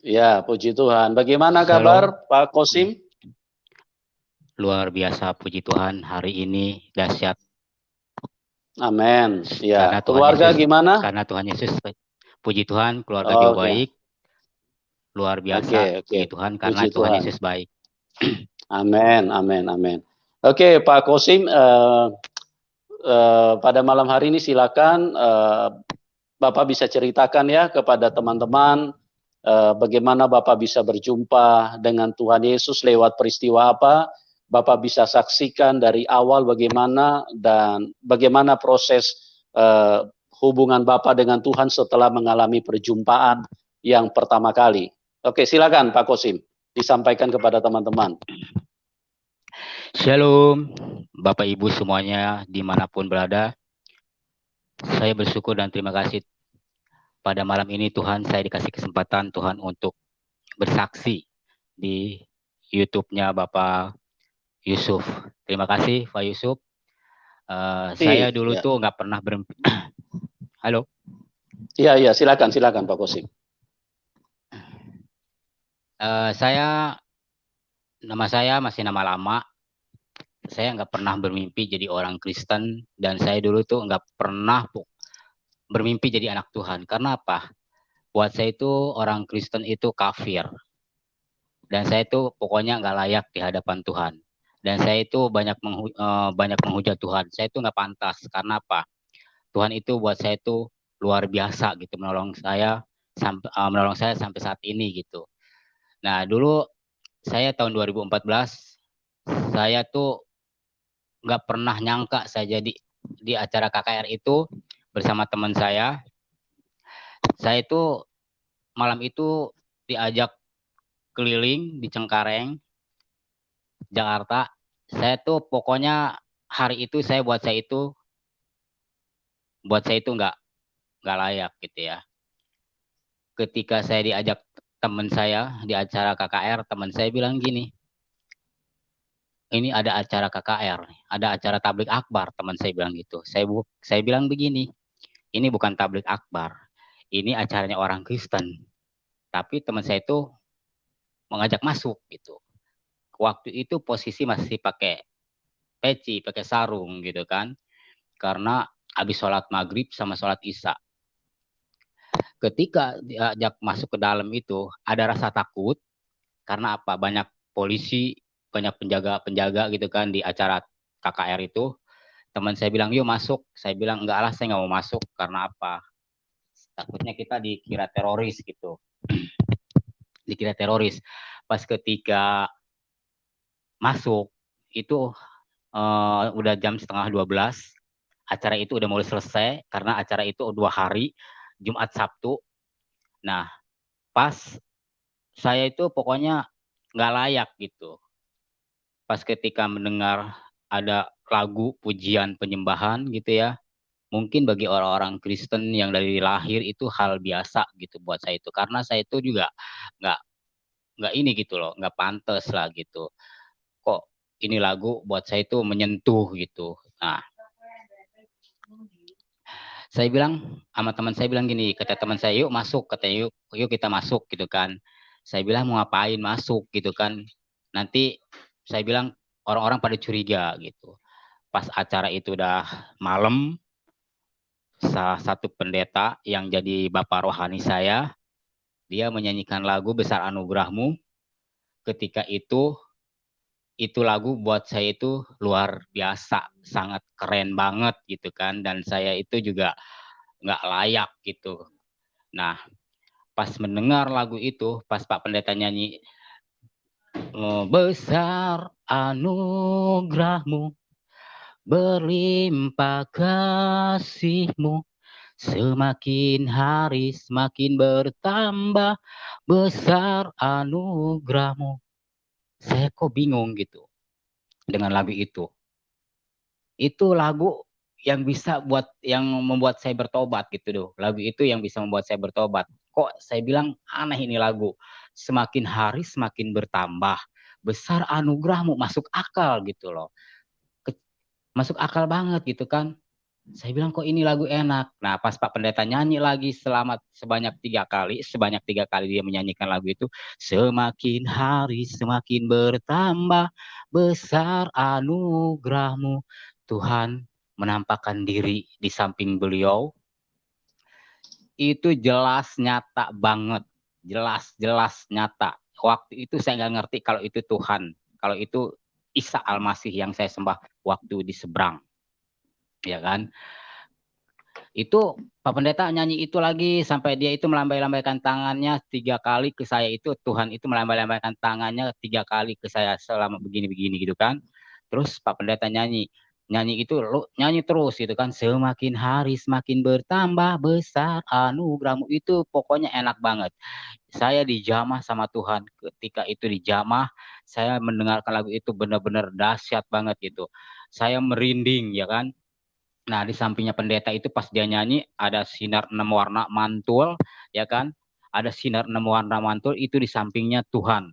Ya, puji Tuhan. Bagaimana Shalom. kabar Pak Kosim? Luar biasa, puji Tuhan, hari ini dahsyat. Amin. Ya, Karena Tuhan keluarga Yesus, gimana? puji Tuhan, keluarga juga Oke, baik. Luar biasa, oke, oke. puji Tuhan, karena Puji Tuhan Tuhan. Yesus baik. Amin, amin, amin. Oke, Pak Kosim, pada malam hari ini silakan Bapak bisa ceritakan ya kepada teman-teman bagaimana Bapak bisa berjumpa dengan Tuhan Yesus lewat peristiwa apa, Bapak bisa saksikan dari awal bagaimana dan bagaimana proses eh, hubungan Bapak dengan Tuhan setelah mengalami perjumpaan yang pertama kali. Oke, silakan Pak Kosim disampaikan kepada teman-teman. Shalom, Bapak Ibu semuanya dimanapun berada. Saya bersyukur dan terima kasih pada malam ini Tuhan, saya dikasih kesempatan Tuhan untuk bersaksi di YouTube-nya Bapak Yusuf. Terima kasih Pak Yusuf. Saya dulu Ya. tuh nggak pernah bermimpi. Halo. Iya, iya, silakan, silakan Pak Kosim. Nama saya masih nama lama. Saya nggak pernah bermimpi jadi orang Kristen, dan saya dulu tuh nggak pernah bermimpi jadi anak Tuhan. Karena apa? Buat saya itu orang Kristen itu kafir, dan saya itu pokoknya nggak layak di hadapan Tuhan. Dan saya itu banyak menghujat Tuhan. Saya itu nggak pantas. Karena apa? Tuhan itu buat saya itu luar biasa gitu, menolong saya sampai saat ini gitu. Nah, dulu saya tahun 2014, saya tuh nggak pernah nyangka saya jadi di acara KKR itu bersama teman saya. Saya itu malam itu diajak keliling di Cengkareng, Jakarta. Saya tuh pokoknya hari itu buat saya itu nggak layak gitu ya. Ketika saya diajak teman saya di acara KKR, teman saya bilang gini, ini ada acara KKR, ada acara tablik akbar, teman saya bilang gitu. Saya bilang begini, ini bukan tablik akbar, ini acaranya orang Kristen. Tapi teman saya itu mengajak masuk gitu. Waktu itu posisi masih pakai peci, pakai sarung gitu kan. Karena habis sholat maghrib sama sholat isya. Ketika diajak masuk ke dalam itu, ada rasa takut. Karena apa? Banyak polisi, banyak penjaga-penjaga gitu kan di acara KKR itu. Teman saya bilang, yuk masuk. Saya bilang, enggak lah, saya nggak mau masuk. Karena apa? Takutnya kita dikira teroris gitu. Dikira teroris. Pas ketika masuk, itu udah jam setengah 12. Acara itu udah mulai selesai, karena acara itu 2 hari, Jumat Sabtu. Nah, pas saya itu pokoknya nggak layak gitu. Pas ketika mendengar ada lagu pujian penyembahan gitu ya, mungkin bagi orang-orang Kristen yang dari lahir itu hal biasa gitu buat saya itu, karena saya itu juga nggak nggak ini gitu loh, nggak pantas lah gitu. Kok ini lagu buat saya itu menyentuh gitu. Nah, saya bilang sama teman saya bilang gini, kata teman saya, yuk masuk, katanya, yuk kita masuk gitu kan. Saya bilang mau ngapain masuk gitu kan. Nanti saya bilang orang-orang pada curiga gitu. Pas acara itu udah malam, salah satu pendeta yang jadi bapak rohani saya, dia menyanyikan lagu Besar Anugerahmu. Ketika itu lagu buat saya itu luar biasa, sangat keren banget gitu kan. Dan saya itu juga nggak layak gitu. Nah, pas mendengar lagu itu, pas Pak Pendeta nyanyi, besar anugerahmu, berlimpah kasihmu, semakin hari semakin bertambah, besar anugerahmu. Saya kok bingung gitu dengan lagu itu. Itu lagu yang membuat saya bertobat gitu loh. Lagu itu yang bisa membuat saya bertobat. Kok saya bilang aneh ini lagu. Semakin hari semakin bertambah. Besar anugerahmu, masuk akal gitu loh. Masuk akal banget gitu kan. Saya bilang kok ini lagu enak. Nah pas Pak Pendeta nyanyi lagi sebanyak tiga kali dia menyanyikan lagu itu, semakin hari semakin bertambah besar anugerahmu, Tuhan menampakkan diri di samping beliau. Itu jelas nyata banget, jelas nyata. Waktu itu saya nggak ngerti kalau itu Tuhan, kalau itu Isa Al-Masih yang saya sembah waktu di seberang, ya kan? Itu Pak Pendeta nyanyi itu lagi sampai dia itu melambai-lambaikan tangannya tiga kali ke saya, itu Tuhan itu melambai-lambaikan tangannya tiga kali ke saya selama begini-begini gitu kan. Terus Pak Pendeta nyanyi, nyanyi itu nyanyi terus gitu kan, semakin hari semakin bertambah besar anugerahmu, itu pokoknya enak banget. Saya dijamah sama Tuhan ketika itu dijamah, saya mendengarkan lagu itu benar-benar dahsyat banget gitu. Saya merinding ya kan. Nah, di sampingnya pendeta itu pas dia nyanyi ada sinar enam warna mantul, ya kan? Ada sinar enam warna mantul itu di sampingnya Tuhan.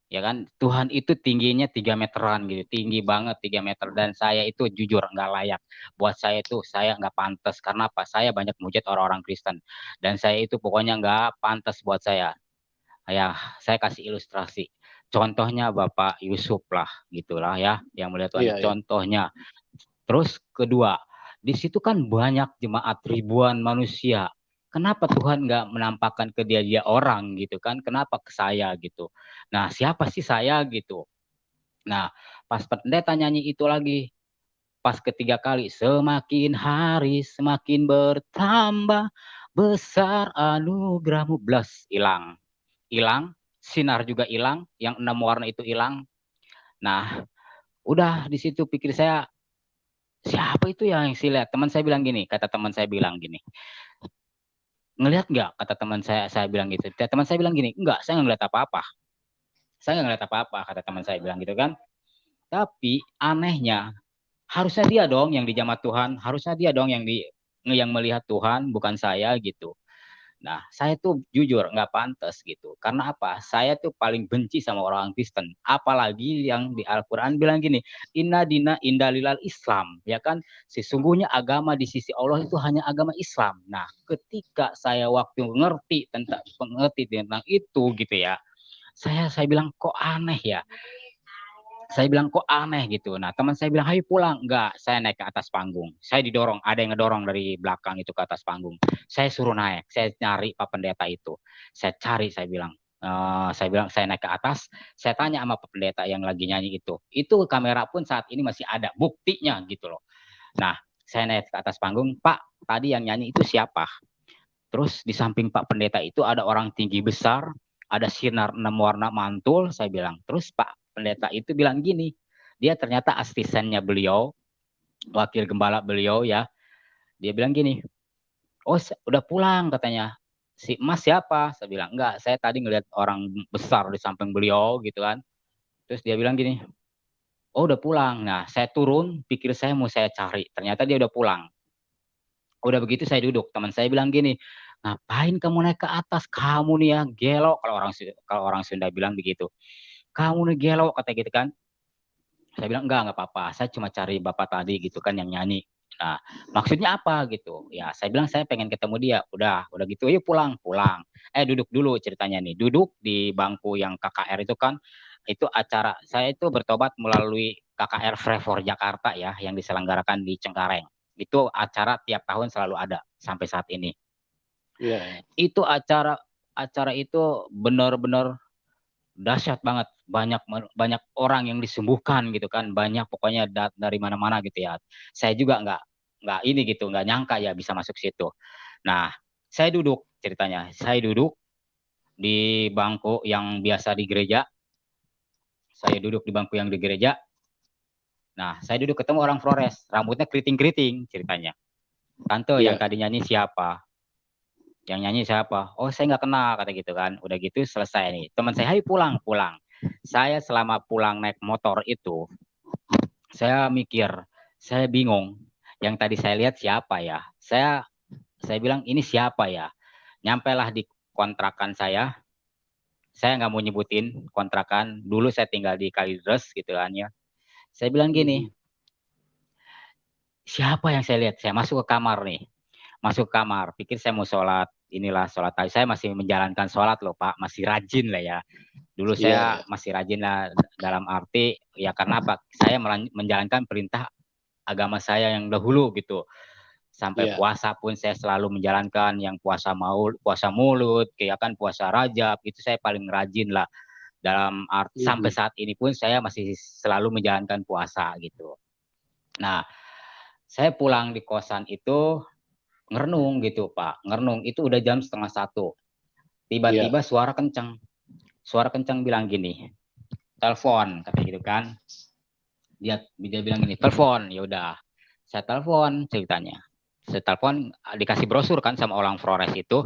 Ya kan? Tuhan itu tingginya 3 meteran gitu, tinggi banget 3 meter, dan saya itu jujur nggak layak. Buat saya itu saya nggak pantas karena apa? Saya banyak mujud orang-orang Kristen dan saya itu pokoknya nggak pantas buat saya. Ya, saya kasih ilustrasi. Contohnya Bapak Yusuf lah, gitulah ya, yang melihat Tuhan. Iya, iya. Contohnya. Terus kedua, di situ kan banyak jemaat ribuan manusia. Kenapa Tuhan nggak menampakkan ke dia orang gitu kan? Kenapa ke saya gitu? Nah, siapa sih saya gitu? Nah, pas pendeta nyanyi itu lagi, pas ketiga kali, semakin hari semakin bertambah besar anugerahmu, blas, hilang. Hilang, sinar juga hilang, yang 6 warna itu hilang. Nah, udah di situ pikir saya, siapa itu yang sih lihat? Teman saya bilang gini, kata teman saya bilang gini, ngelihat nggak? Kata teman saya bilang gitu. Teman saya bilang gini, enggak, saya nggak ngeliat apa-apa. Saya nggak ngeliat apa-apa, kata teman saya bilang gitu kan. Tapi anehnya, harusnya dia dong yang dijamah Tuhan, harusnya dia dong yang melihat Tuhan, bukan saya gitu. Nah, saya tuh jujur nggak pantas gitu. Karena apa? Saya tuh paling benci sama orang Kristen. Apalagi yang di Al-Quran bilang gini, Inna dina indalilal Islam. Ya kan? Sesungguhnya agama di sisi Allah itu hanya agama Islam. Nah, ketika saya waktu mengerti tentang itu gitu ya, saya bilang kok aneh ya. Saya bilang kok aneh gitu. Nah teman saya bilang, ayo pulang. Enggak, saya naik ke atas panggung. Saya didorong, ada yang ngedorong dari belakang itu ke atas panggung. Saya suruh naik, saya nyari Pak Pendeta itu. Saya cari, saya bilang. Saya bilang saya naik ke atas, saya tanya sama Pak Pendeta yang lagi nyanyi itu. Itu kamera pun saat ini masih ada buktinya gitu loh. Nah, saya naik ke atas panggung, Pak, tadi yang nyanyi itu siapa? Terus di samping Pak Pendeta itu ada orang tinggi besar, ada sinar 6 warna mantul, saya bilang. Terus Pak Pendeta itu bilang gini, dia ternyata asistennya beliau, wakil gembala beliau ya. Dia bilang gini, oh udah pulang katanya. Si Mas siapa? Saya bilang, enggak, saya tadi ngeliat orang besar di samping beliau gitu kan. Terus dia bilang gini, oh udah pulang. Nah saya turun, pikir saya mau saya cari. Ternyata dia udah pulang. Udah begitu saya duduk, teman saya bilang gini, ngapain kamu naik ke atas? Kamu nih ya gelo, kalau orang Sunda bilang begitu. Kamu nih gelo kata gitu kan. Saya bilang enggak apa-apa. Saya cuma cari bapak tadi gitu kan yang nyanyi. Nah, maksudnya apa gitu? Ya, saya bilang saya pengen ketemu dia. Udah gitu, yuk pulang, pulang. Duduk dulu ceritanya nih. Duduk di bangku yang KKR itu kan. Itu acara saya itu bertobat melalui KKR Frefor Jakarta ya, yang diselenggarakan di Cengkareng. Itu acara tiap tahun selalu ada sampai saat ini. Iya, iya. Itu acara itu benar-benar dahsyat banget, banyak banyak orang yang disembuhkan gitu kan, banyak pokoknya dari mana-mana gitu ya. Saya juga nggak ini gitu, nggak nyangka ya bisa masuk situ. Nah, saya duduk ceritanya, saya duduk di bangku yang biasa di gereja, saya duduk di bangku yang di gereja. Nah, saya duduk ketemu orang Flores, rambutnya keriting-keriting ceritanya. Tante yang Iya. tadi nyanyi siapa? Yang nyanyi siapa? Oh, saya nggak kenal kata gitu kan. Udah gitu selesai nih. Teman saya, "Hai pulang, pulang." Saya selama pulang naik motor itu, saya mikir, saya bingung. Yang tadi saya lihat siapa ya? Saya bilang ini siapa ya? Nyampailah di kontrakan saya nggak mau nyebutin kontrakan. Dulu saya tinggal di Kalideres gitu kan ya. Saya bilang gini, Mhm. siapa yang saya lihat? Saya masuk ke kamar nih. Masuk ke kamar, pikir saya mau sholat. Inilah sholat tadi. Saya masih menjalankan sholat loh Pak, masih rajin lah ya. Dulu Iya, saya iya. masih rajin lah dalam arti ya karena apa? Saya menjalankan perintah agama saya yang dahulu gitu. Sampai Iya. puasa pun saya selalu menjalankan yang puasa maul, puasa mulut, kayak kan puasa Rajab itu saya paling rajin lah dalam arti sampai Mhm. saat ini pun saya masih selalu menjalankan puasa gitu. Nah, saya pulang di kosan itu ngerenung gitu Pak, ngerenung itu udah jam setengah satu. Iya. Tiba-tiba suara kencang bilang gini, telepon katanya gitu kan. Dia bilang gini, telepon. Ya udah, saya telepon ceritanya. Saya telepon, dikasih brosur kan sama orang Flores itu.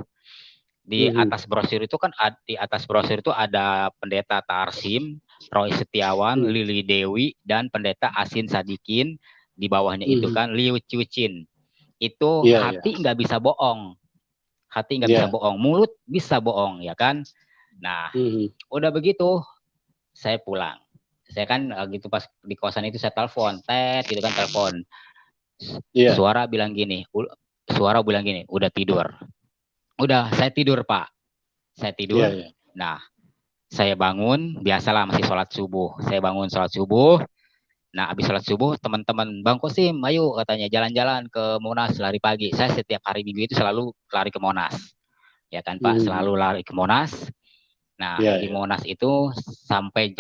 Di Mhm. atas brosur itu kan di atas brosur itu ada pendeta Tarsim, Roy Setiawan, Mhm. Lili Dewi, dan pendeta Asin Sadikin. Di bawahnya itu Mhm. kan Liu Cucin. Itu Iya, iya. hati nggak bisa bohong. Hati nggak bisa Iya. bohong. Mulut bisa bohong, ya kan? Nah, Mhm. udah begitu, saya pulang. Saya kan gitu pas di kosan itu saya telepon, gitu kan telepon. Iya. Suara bilang gini, suara bilang gini, udah tidur. Udah, saya tidur Pak. Saya Iya, tidur. iya. Nah, saya bangun, biasalah masih sholat subuh. Saya bangun sholat subuh. Nah, habis sholat subuh, teman-teman, Bang Kosim, ayo katanya jalan-jalan ke Monas lari pagi. Saya setiap hari Minggu itu selalu lari ke Monas. Ya kan Pak, Mhm. selalu lari ke Monas. Nah, Iya, di iya. Monas itu sampai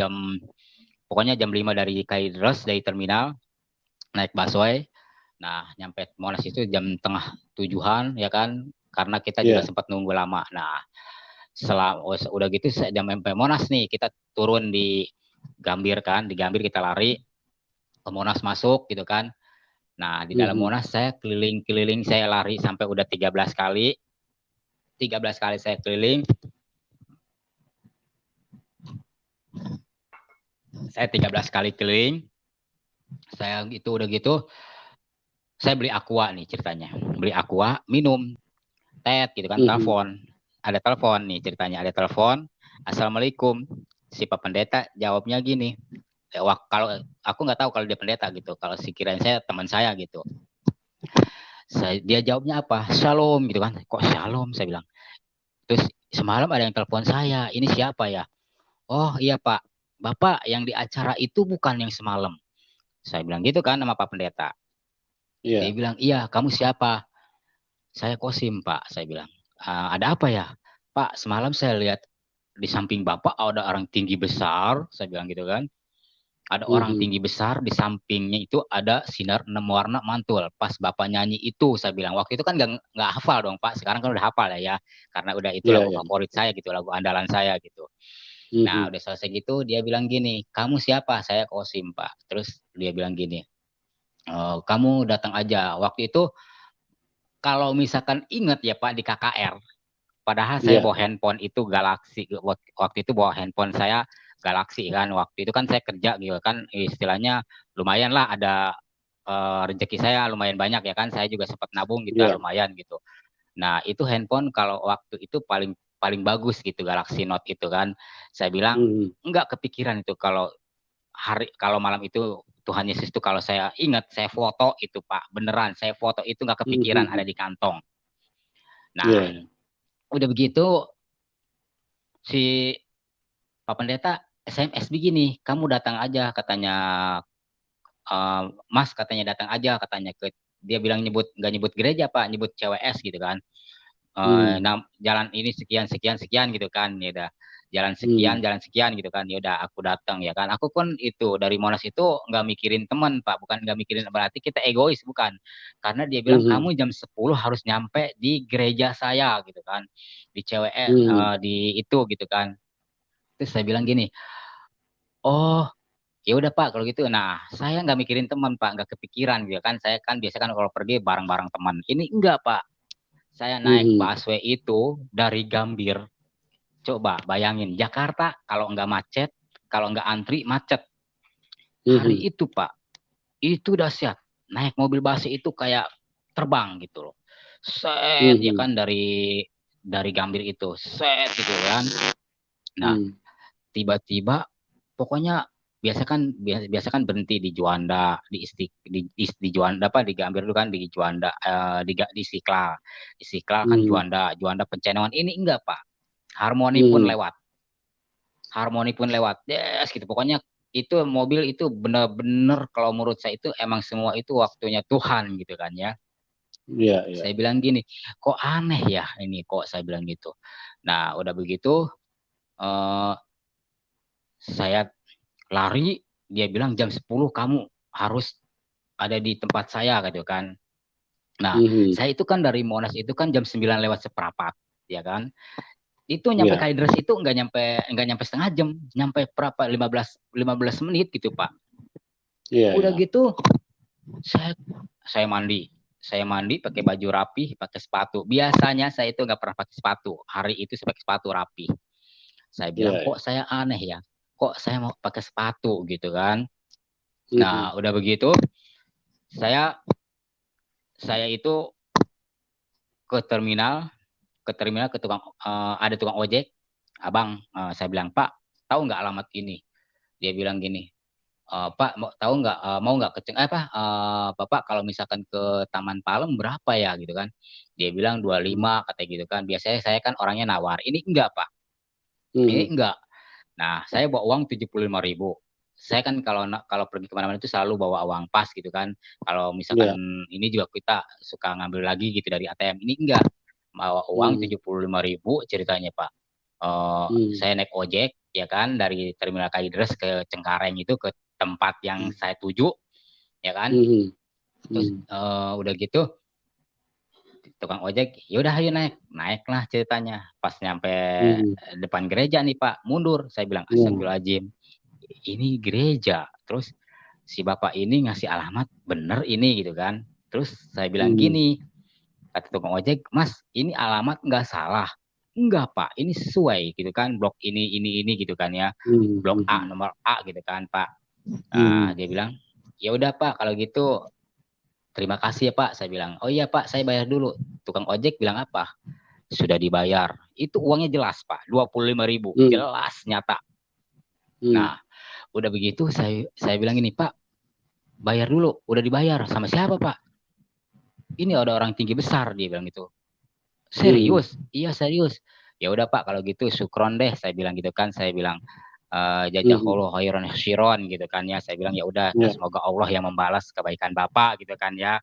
pokoknya jam 5 dari Kairos, dari terminal, naik busway. Nah, nyampe Monas itu jam tengah tujuhan, ya kan, karena kita juga Iya. sempat nunggu lama. Nah, udah gitu jam sampai Monas nih, kita turun di Gambir kan, di Gambir kita lari ke Monas masuk gitu kan. Nah, di dalam Mhm. Monas saya keliling-keliling, saya lari sampai udah 13 kali. 13 kali saya keliling. Saya 13 kali keliling. Saya itu udah gitu, saya beli aqua nih ceritanya. Beli aqua, minum, gitu kan, Mhm. telepon. Ada telepon nih ceritanya, ada telepon. Assalamualaikum. Si Pak Pendeta jawabnya gini. Kalau aku nggak tahu kalau dia pendeta gitu. Kalau si kirain saya teman saya gitu. Dia jawabnya apa? Shalom gitu kan. Kok shalom? Saya bilang. Terus semalam ada yang telepon saya. Ini siapa ya? Oh iya Pak. Bapak yang di acara itu bukan yang semalam. Saya bilang gitu kan sama Pak Pendeta. Dia Iya. bilang, iya kamu siapa? Saya Kosim Pak. Saya bilang, ada apa ya? Pak, semalam saya lihat di samping Bapak ada orang tinggi besar. Saya bilang gitu kan. Ada orang Mhm. tinggi besar, di sampingnya itu ada sinar 6 warna mantul. Pas Bapak nyanyi itu, saya bilang, waktu itu kan nggak hafal dong Pak, sekarang kan udah hafal ya, karena udah itu Iya, lagu iya. favorit saya gitu, lagu andalan saya gitu. Nah, Mhm. udah selesai gitu, dia bilang gini, kamu siapa? Saya Kosim Pak. Terus dia bilang gini, kamu datang aja. Waktu itu, kalau misalkan ingat ya Pak di KKR, padahal saya Iya. bawa handphone itu Galaxy. Waktu itu bawa handphone saya Galaxy kan. Waktu itu kan saya kerja gitu kan. Istilahnya lumayan lah ada rezeki saya lumayan banyak ya kan. Saya juga sempat nabung gitu Iya. lumayan gitu. Nah itu handphone kalau waktu itu paling paling bagus gitu Galaxy Note itu kan. Saya bilang Mhm. enggak kepikiran itu kalau malam itu Tuhan Yesus itu kalau saya ingat saya foto itu Pak beneran saya foto itu nggak kepikiran ada Mhm. di kantong. Nah Iya, iya. udah begitu si Pak Pendeta SMS begini, kamu datang aja katanya, Mas katanya datang aja katanya ke dia bilang nyebut nggak nyebut gereja Pak, nyebut CWS gitu kan. Mhm. Jalan ini sekian sekian sekian gitu kan, ya udah Mhm. jalan sekian gitu kan, ya udah aku datang ya kan. Aku pun itu dari Monas itu nggak mikirin teman Pak, bukan nggak mikirin berarti kita egois bukan. Karena dia bilang Mhm. kamu jam 10 harus nyampe di gereja saya gitu kan, di CWS Mhm. di itu gitu kan. Terus saya bilang gini, oh ya udah Pak kalau gitu. Nah saya nggak mikirin teman Pak, nggak kepikiran gitu kan. Saya kan biasa kan kalau pergi bareng-bareng teman. Ini enggak Pak. Saya naik Mhm. busway itu dari Gambir. Coba bayangin Jakarta kalau nggak macet, kalau nggak antri macet. Hari Mhm. itu Pak, itu dahsyat. Naik mobil busway itu kayak terbang gitu loh. Set ya Mhm. kan dari Gambir itu, set gitu kan. Nah Mhm. tiba-tiba pokoknya biasa kan berhenti di Juanda, di Juanda apa di Gambir dulu kan di Juanda, di Istiqlal. Istiqlal kan Hmm. Juanda Pencenongan. Ini enggak, Pak. Harmoni pun Hmm. lewat. Harmoni pun lewat. Yes, gitu. Pokoknya itu mobil itu benar-benar kalau menurut saya itu emang semua itu waktunya Tuhan gitu kan ya. Iya, iya. Saya bilang gini, kok aneh ya ini kok saya bilang gitu. Nah, udah begitu eh, saya lari, dia bilang jam 10 kamu harus ada di tempat saya gitu kan. Nah, Hmm. saya itu kan dari Monas itu kan jam 9 lewat seperempat, ya kan. Itu nyampe Iya. Kalideres itu nggak nyampe setengah jam, nyampe berapa 15 menit gitu, Pak. Iya, Udah iya. gitu saya saya mandi. Saya mandi pakai baju rapi, pakai sepatu. Biasanya saya itu nggak pernah pakai sepatu. Hari itu saya pakai sepatu rapi. Saya Iya, bilang iya. kok saya aneh ya. Kok saya mau pakai sepatu gitu kan. Hmm. Nah, udah begitu saya saya itu ke terminal, ke tukang ada tukang ojek. Abang, saya bilang, "Pak, tahu nggak alamat ini?" Dia bilang gini, Pak mau tahu nggak mau nggak Bapak kalau misalkan ke Taman Palem berapa ya gitu kan. Dia bilang 25 katanya gitu kan. Biasanya saya kan orangnya nawar. Ini enggak, Pak. Ini Hmm. enggak. Nah, saya bawa uang 75.000. Saya kan kalau pergi kemana-mana itu selalu bawa uang pas gitu kan. Kalau misalkan Iya. ini juga kita suka ngambil lagi gitu dari ATM. Ini enggak. Bawa uang Hmm. 75.000 ceritanya, Pak. Hmm. Saya naik ojek ya kan dari Terminal Kalideres ke Cengkareng itu ke tempat yang Hmm. saya tuju ya kan. Hmm. Terus Hmm. udah gitu tukang ojek, yaudah ayo naiklah ceritanya. Pas nyampe Hmm. depan gereja nih Pak, mundur. Saya bilang Hmm. astagfirullahaladzim, ini gereja. Terus si bapak ini ngasih alamat bener ini gitu kan. Terus saya bilang Hmm. gini, kata tukang ojek, Mas ini alamat nggak salah. Enggak Pak, ini sesuai gitu kan, blok ini gitu kan ya, Hmm. blok A Hmm. nomor A gitu kan Pak. Nah Hmm. dia bilang, ya udah Pak kalau gitu terima kasih ya Pak. Saya bilang, oh iya Pak saya bayar dulu. Tukang ojek bilang apa? Sudah dibayar. Itu uangnya jelas Pak, 25.000, Hmm. jelas nyata. Hmm. Nah udah begitu saya bilang ini Pak, bayar dulu, udah dibayar sama siapa Pak? Ini ada orang tinggi besar dia bilang gitu. Hmm. Serius? Iya serius. Ya udah Pak kalau gitu sukron deh saya bilang gitu kan. Saya bilang Hmm. jazakallahu khairan khairan gitu kan ya. Saya bilang ya udah Ya. semoga Allah yang membalas kebaikan Bapak gitu kan ya.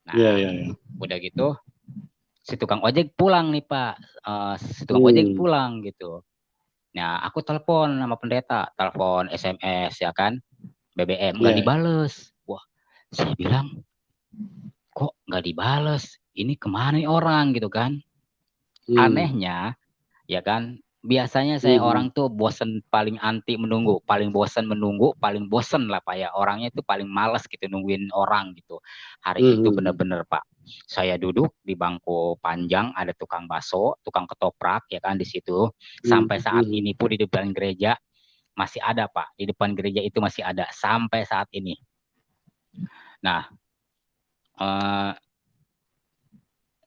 Ya, Nah, ya, ya. udah gitu si tukang ojek pulang nih Pak. Si tukang ojek Hmm. pulang gitu. Nah, aku telepon sama pendeta, telepon SMS ya kan, BBM nggak Ya, ya. dibales. Wah, saya bilang kok nggak dibales? Ini kemana nih orang gitu kan? Hmm. Anehnya ya kan biasanya saya Hmm. orang tuh bosen paling anti menunggu paling bosen menunggu paling bosen lah Pak ya orangnya itu paling males gitu nungguin orang gitu. Hari itu Hmm. bener-bener Pak saya duduk di bangku panjang ada tukang bakso tukang ketoprak ya kan di situ Hmm. sampai saat Hmm. ini pun di depan gereja masih ada Pak di depan gereja itu masih ada sampai saat ini. Nah eh,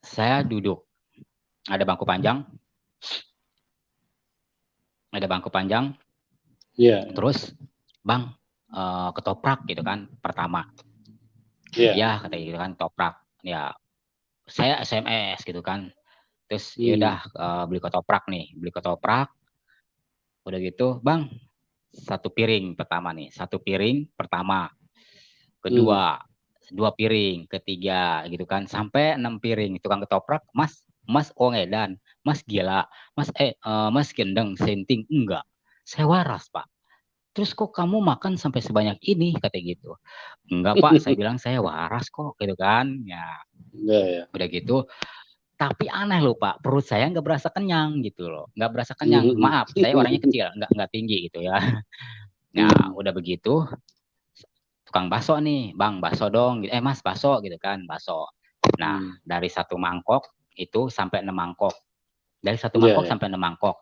saya duduk ada bangku panjang Ya, ya. terus bang ketoprak gitu kan pertama. Ya. Ya kata gitu kan toprak ya saya SMS gitu kan terus ya Hmm. udah beli ketoprak udah gitu bang satu piring pertama nih satu piring pertama Hmm. kedua dua piring ketiga gitu kan sampai 6 piring tukang ketoprak mas mas ongedan mas gila mas gendeng senting enggak saya waras pak. Terus kok kamu makan sampai sebanyak ini kata gitu. Enggak pak saya bilang saya waras kok gitu kan ya. Ya, ya. Udah gitu tapi aneh loh Pak, perut saya nggak berasa kenyang gitu loh, nggak berasa kenyang. Hmm. Maaf, saya orangnya kecil, nggak tinggi gitu ya. Nah, Hmm. udah begitu, tukang bakso nih, bang bakso dong, mas bakso gitu kan, bakso. Nah, Hmm. dari satu mangkok itu sampai 6 mangkok, dari satu Ya, mangkok ya. sampai 6 mangkok,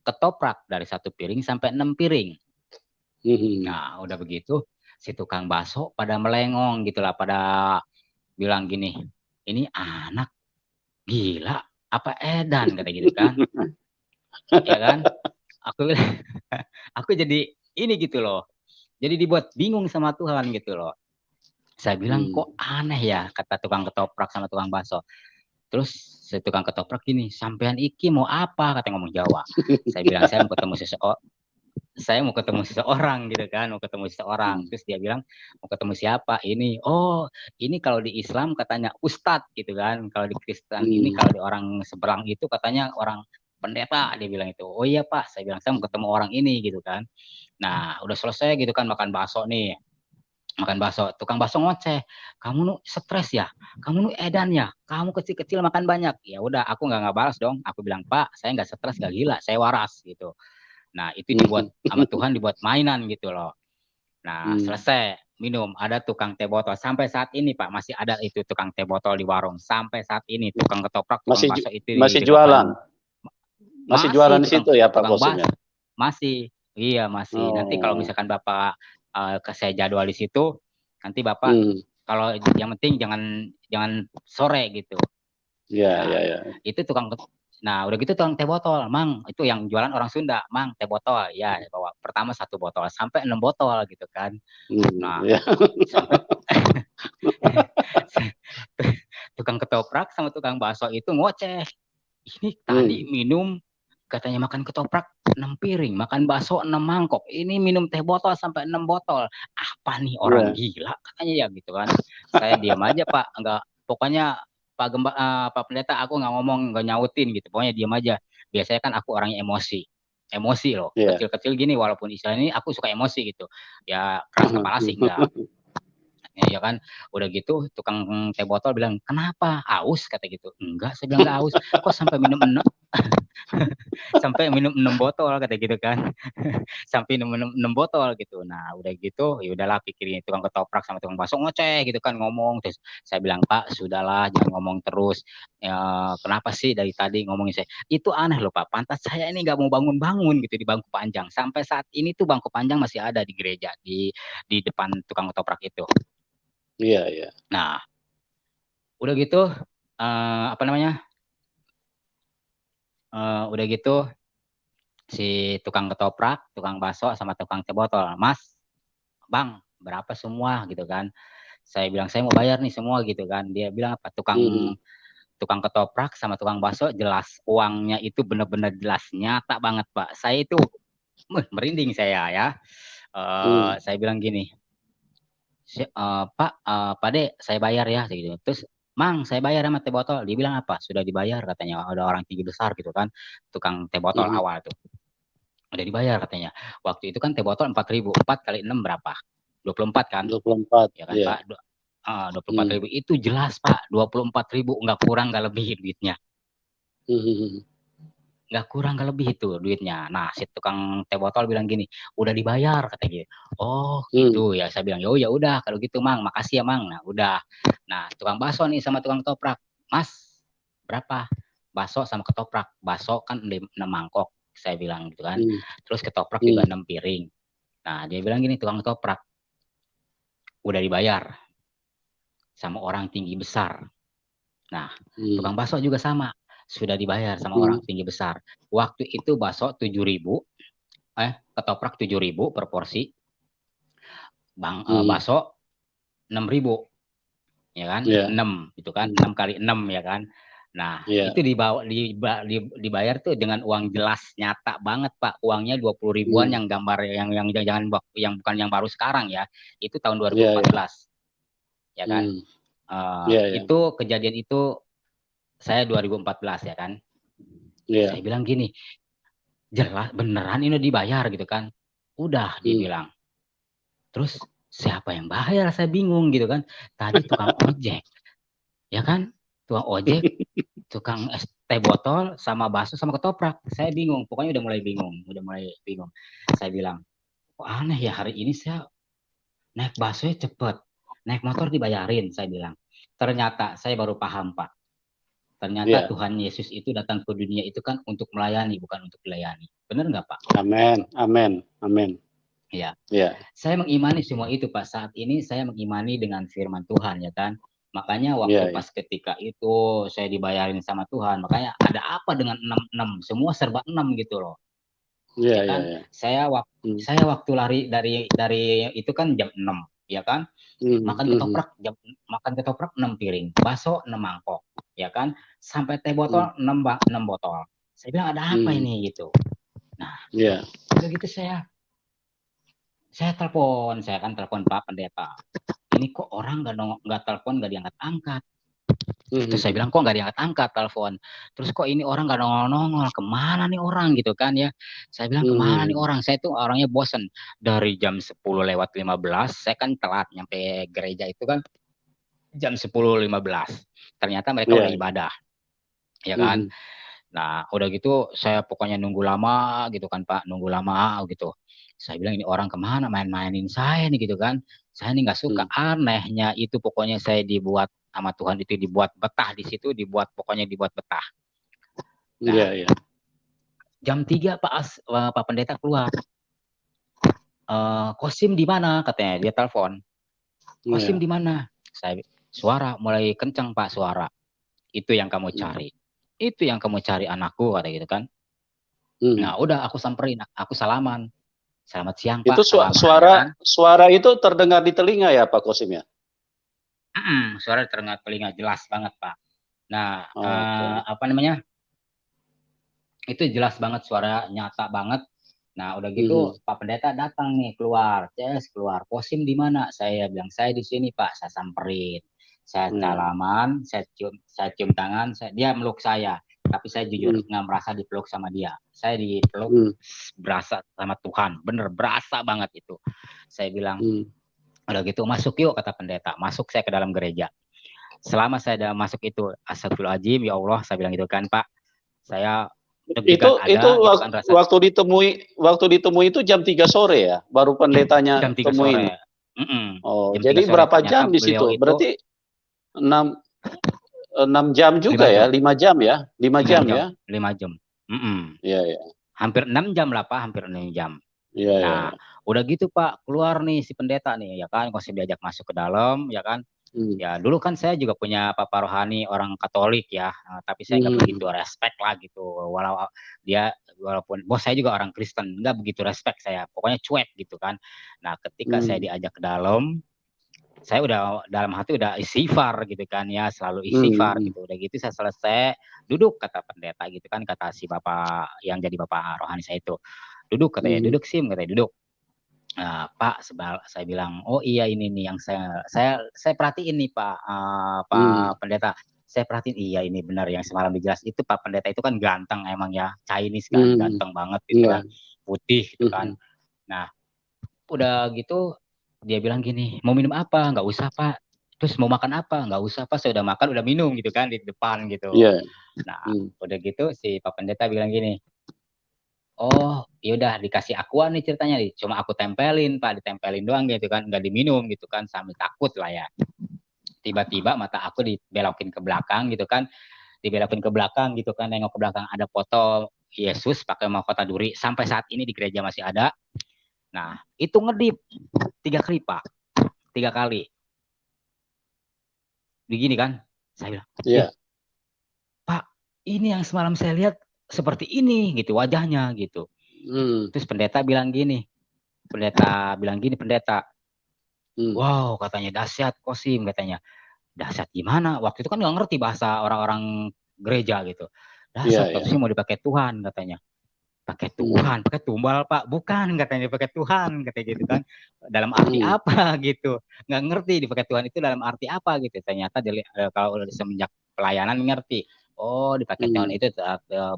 ketoprak dari satu piring sampai 6 piring. Hmm. Nah, udah begitu, si tukang bakso pada melengong gitulah, pada bilang gini, ini anak gila apa edan kata gitu kan, ya kan? Aku aku jadi ini gitu loh. Jadi dibuat bingung sama Tuhan gitu loh. Saya bilang kok aneh ya, kata tukang ketoprak sama tukang bakso. Terus si tukang ketoprak gini, sampean iki mau apa? Kata ngomong Jawa. Saya bilang saya mau ketemu seseorang gitu kan, mau ketemu seseorang. Terus dia bilang mau ketemu siapa? Ini, oh ini kalau di Islam katanya Ustadz gitu kan, kalau di Kristen ini, kalau di orang seberang itu katanya orang pendeta, dia bilang itu. Oh iya Pak, saya bilang saya mau ketemu orang ini gitu kan. Nah udah selesai gitu kan makan bakso nih, makan bakso, tukang bakso ngoceh, kamu nu stres ya, kamu nu edan ya, kamu kecil-kecil makan banyak. Ya udah, aku nggak balas dong, aku bilang Pak, saya nggak stres, nggak gila, saya waras gitu. Nah itu dibuat sama Tuhan, dibuat mainan gitu loh. Nah selesai minum, ada tukang teh botol sampai saat ini Pak, masih ada itu tukang teh botol di warung sampai saat ini. Tukang ketoprak, tukang bakso itu masih di depan. jualan, masih jualan di situ ya Pak tukang Kosim ya? Masih, iya masih. Nanti kalau misalkan Bapak saya jadwal di situ, nanti Bapak kalau yang penting jangan sore gitu. Iya, iya, iya. Itu Nah, udah gitu tukang teh botol, Mang, itu yang jualan orang Sunda, Mang, teh botol. Ya, bawa pertama 1 botol sampai 6 botol gitu kan. Nah, sampai tukang ketoprak sama tukang bakso itu ngoceh. Ini tadi minum katanya makan ketoprak 6 piring, makan bakso 6 mangkok. Ini minum teh botol sampai 6 botol. Apa nih orang gila katanya ya gitu kan. Saya diam aja Pak, enggak, pokoknya Pak Pendeta aku nggak ngomong, nggak nyautin gitu. Pokoknya diam aja. Biasanya kan aku orangnya emosi loh. Kecil-kecil gini walaupun istilah ini aku suka emosi gitu. Ya keras kepala sih enggak. Ya kan, udah gitu tukang teh botol bilang kenapa aus, kata gitu. Enggak, saya bilang enggak aus, kok sampai minum 6 sampai minum 6 botol kata gitu kan. Sampai minum 6 botol gitu. Nah udah gitu ya udahlah, pikirin tukang ketoprak sama tukang bakso ngoceh gitu kan, ngomong. Terus saya bilang Pak sudahlah jangan ngomong terus ya, kenapa sih dari tadi ngomongin saya itu aneh loh Pak, pantat saya ini nggak mau bangun-bangun gitu di bangku panjang. Sampai saat ini tuh bangku panjang masih ada di gereja di depan tukang ketoprak itu. Iya, iya. Nah, udah gitu, apa namanya? Udah gitu, si tukang ketoprak, tukang bakso, sama tukang teh botol, Mas, Bang, berapa semua gitu kan? Saya bilang saya mau bayar nih semua gitu kan. Dia bilang apa? Tukang ketoprak sama tukang bakso jelas uangnya itu benar-benar jelas, nyata banget Pak. Saya itu merinding saya ya. Saya bilang gini, Pak, Pak De, saya bayar ya, gitu. Terus, Mang, saya bayar sama teh botol. Dia bilang apa? Sudah dibayar katanya. Ada orang tinggi besar gitu kan, tukang teh botol awal tuh. Udah dibayar katanya. Waktu itu kan teh botol 4.000, 4 kali 6 berapa? 24 kan? 24, ya kan Pak? 24.000 itu jelas Pak. 24.000 nggak kurang nggak lebih duitnya. Nggak kurang nggak lebih itu duitnya. Nah si tukang teh botol bilang gini, udah dibayar kata gitu. Oh gitu ya, saya bilang ya udah kalau gitu Mang, makasih ya Mang. Nah udah. Nah tukang bakso nih sama tukang ketoprak, Mas berapa? Bakso sama ketoprak, bakso kan 6 mangkok saya bilang gitu kan. Terus ketoprak juga 6 piring. Nah dia bilang gini tukang ketoprak, udah dibayar sama orang tinggi besar. Nah tukang bakso juga sama, sudah dibayar sama orang tinggi besar. Waktu itu bakso 7.000, ketoprak 7.000 per porsi, bakso 6.000, ya kan? 6 gitu kan, 6 kali 6 ya kan. Nah itu dibayar tuh dengan uang jelas, nyata banget Pak. Uangnya 20 ribuan yang gambar yang jangan yang bukan yang baru sekarang ya. Itu tahun 2014, ya kan? Itu kejadian itu saya 2014 ya kan. Saya bilang gini, jelas beneran ini dibayar gitu kan. Udah dia bilang. Terus siapa yang bayar? Saya bingung gitu kan. Tadi tukang ojek, ya kan? Tukang ojek, tukang es teh botol, sama bakso, sama ketoprak. Saya bingung. Pokoknya udah mulai bingung. Saya bilang, kok aneh ya hari ini saya naik bakso cepet, naik motor dibayarin. Saya bilang. Ternyata saya baru paham Pak. Ternyata Tuhan Yesus itu datang ke dunia itu kan untuk melayani, bukan untuk dilayani. Benar nggak Pak? Amin, amin, amin. Ya. Saya mengimani semua itu Pak. Saat ini saya mengimani dengan firman Tuhan ya kan. Makanya waktu pas ketika itu saya dibayarin sama Tuhan. Makanya ada apa dengan 6 semua serba 6 gitu loh. Iya, ya iya, kan? iya. Hmm. Saya waktu lari dari itu kan jam 6, ya kan? Hmm, Makan hmm, ketoprak 6 piring, bakso 6 mangkok, ya kan? Sampai teh hmm, botol 6 botol. Saya bilang ada apa hmm. ini gitu. Nah, Iya. udah gitu saya kan telepon Pak Pendeta. Ini kok orang nggak telepon, nggak diangkat-angkat. Hmm, Terus saya bilang kok nggak diangkat-angkat telepon. Terus kok ini orang nggak nongol-nongol, kemana nih orang gitu kan ya. Saya bilang kemana nih hmm, orang, saya tuh orangnya bosen. Dari jam 10:15, saya kan telat nyampe gereja itu kan jam 10:15. Ternyata mereka iya, udah iya. ibadah, ya kan. Hmm, Nah udah gitu saya pokoknya nunggu lama gitu kan Pak, nunggu lama gitu. Saya bilang ini orang kemana main-mainin saya nih gitu kan. Saya nih nggak suka, hmm. anehnya itu pokoknya saya dibuat sama Tuhan itu dibuat betah di situ, pokoknya dibuat betah. Iya, Nah, iya. jam 3 Pak Pendeta keluar. Kosim di mana? Katanya dia telepon. Kosim Iya. di mana? Saya suara mulai kencang Pak suara. Itu yang kamu Hmm, cari. Itu yang kamu cari anakku kata gitu kan. hmm. Nah, udah aku samperin, aku salaman. Selamat siang Itu Pak, salaman ya suara kan. suara itu terdengar di telinga ya Pak Kosim ya? Suara terdengar telinga jelas banget Pak. Nah, Oke. apa namanya? Itu jelas banget suara nyata banget. Nah, udah Hmm, gitu Pak Pendeta datang nih keluar. Keluar. Kosim di mana? Saya bilang saya di sini Pak. Saya samperin. Saya iya. salaman, saya cium tangan, dia meluk saya. Tapi saya jujur Hmm, nggak merasa dipeluk sama dia. Saya dipeluk hmm, berasa sama Tuhan. Bener berasa banget itu. Saya bilang, hmm. udah gitu masuk yuk kata pendeta. Masuk saya ke dalam gereja. Selama saya dalam masuk itu, astagfirullahaladzim, ya Allah, saya bilang gitu kan Pak. Saya Itu deg-degan ada gitu kan rasa waktu ditemui itu jam 3 sore ya, baru pendetanya jam 3 temuin. sore. Oh, Jam 3 jadi sore berapa ternyata jam di beliau situ? itu Berarti 6 6 jam juga 5 ya, jam. 5 jam ya? 5 5 jam jam, ya? 5 jam. Iya, iya. Hampir 6 jam lah Pak, hampir 6 jam. Iya, iya, Nah, iya. udah gitu Pak, keluar nih si pendeta nih ya kan, kok diajak masuk ke dalam ya kan. Hmm. Ya dulu kan saya juga punya papa rohani orang Katolik ya, tapi saya nggak Hmm. begitu respect lah gitu. Walaupun bos saya juga orang Kristen, nggak begitu respect saya. Pokoknya cuek gitu kan. Nah, ketika saya Hmm. diajak ke dalam, saya udah dalam hati udah istighfar gitu kan ya, selalu istighfar Hmm. gitu. Udah gitu saya selesai duduk kata pendeta gitu kan, kata si bapak yang jadi bapak rohani saya itu. Duduk katanya, Hmm. duduk Sim katanya, duduk. Nah, Pak, saya bilang, oh iya ini nih yang saya perhatiin nih Pak, Hmm. Pak Pendeta. Saya perhatiin iya ini benar yang semalam dijelas itu Pak Pendeta itu kan ganteng emang ya, Chinese kan, Hmm. ganteng banget gitu Iya. kan, putih gitu kan. Hmm. Nah, udah gitu dia bilang gini, mau minum apa? Nggak usah Pak. Terus mau makan apa? Nggak usah Pak, saya udah makan, udah minum gitu kan di depan gitu. Iya. Nah, Hmm. udah gitu si Pak Pendeta bilang gini, oh yaudah dikasih akuan nih ceritanya nih, cuma aku tempelin Pak, ditempelin doang gitu kan, nggak diminum gitu kan, sambil takut lah ya. Tiba-tiba mata aku dibelokin ke belakang gitu kan, dibelokin ke belakang gitu kan, nengok ke belakang ada foto Yesus pakai mahkota duri, sampai saat ini di gereja masih ada. Nah, itu ngedip 3 kali Pak, 3 kali. Begini kan, saya bilang, Iya. Pak, ini yang semalam saya lihat seperti ini gitu wajahnya gitu. Hmm. Terus pendeta, Hmm. wow katanya dahsyat Kosim katanya. Dahsyat gimana? Waktu itu kan nggak ngerti bahasa orang-orang gereja gitu. Iya, Dahsyat iya. katanya mau dipakai Tuhan katanya. Pakai Hmm. Tuhan, pakai tumbal Pak, bukan katanya pakai Tuhan katanya gitu kan. Dalam arti Hmm. apa gitu? Nggak ngerti dipakai Tuhan itu dalam arti apa gitu. Ternyata kalau udah semenjak pelayanan ngerti. Oh, dipakai Tuhan Hmm. itu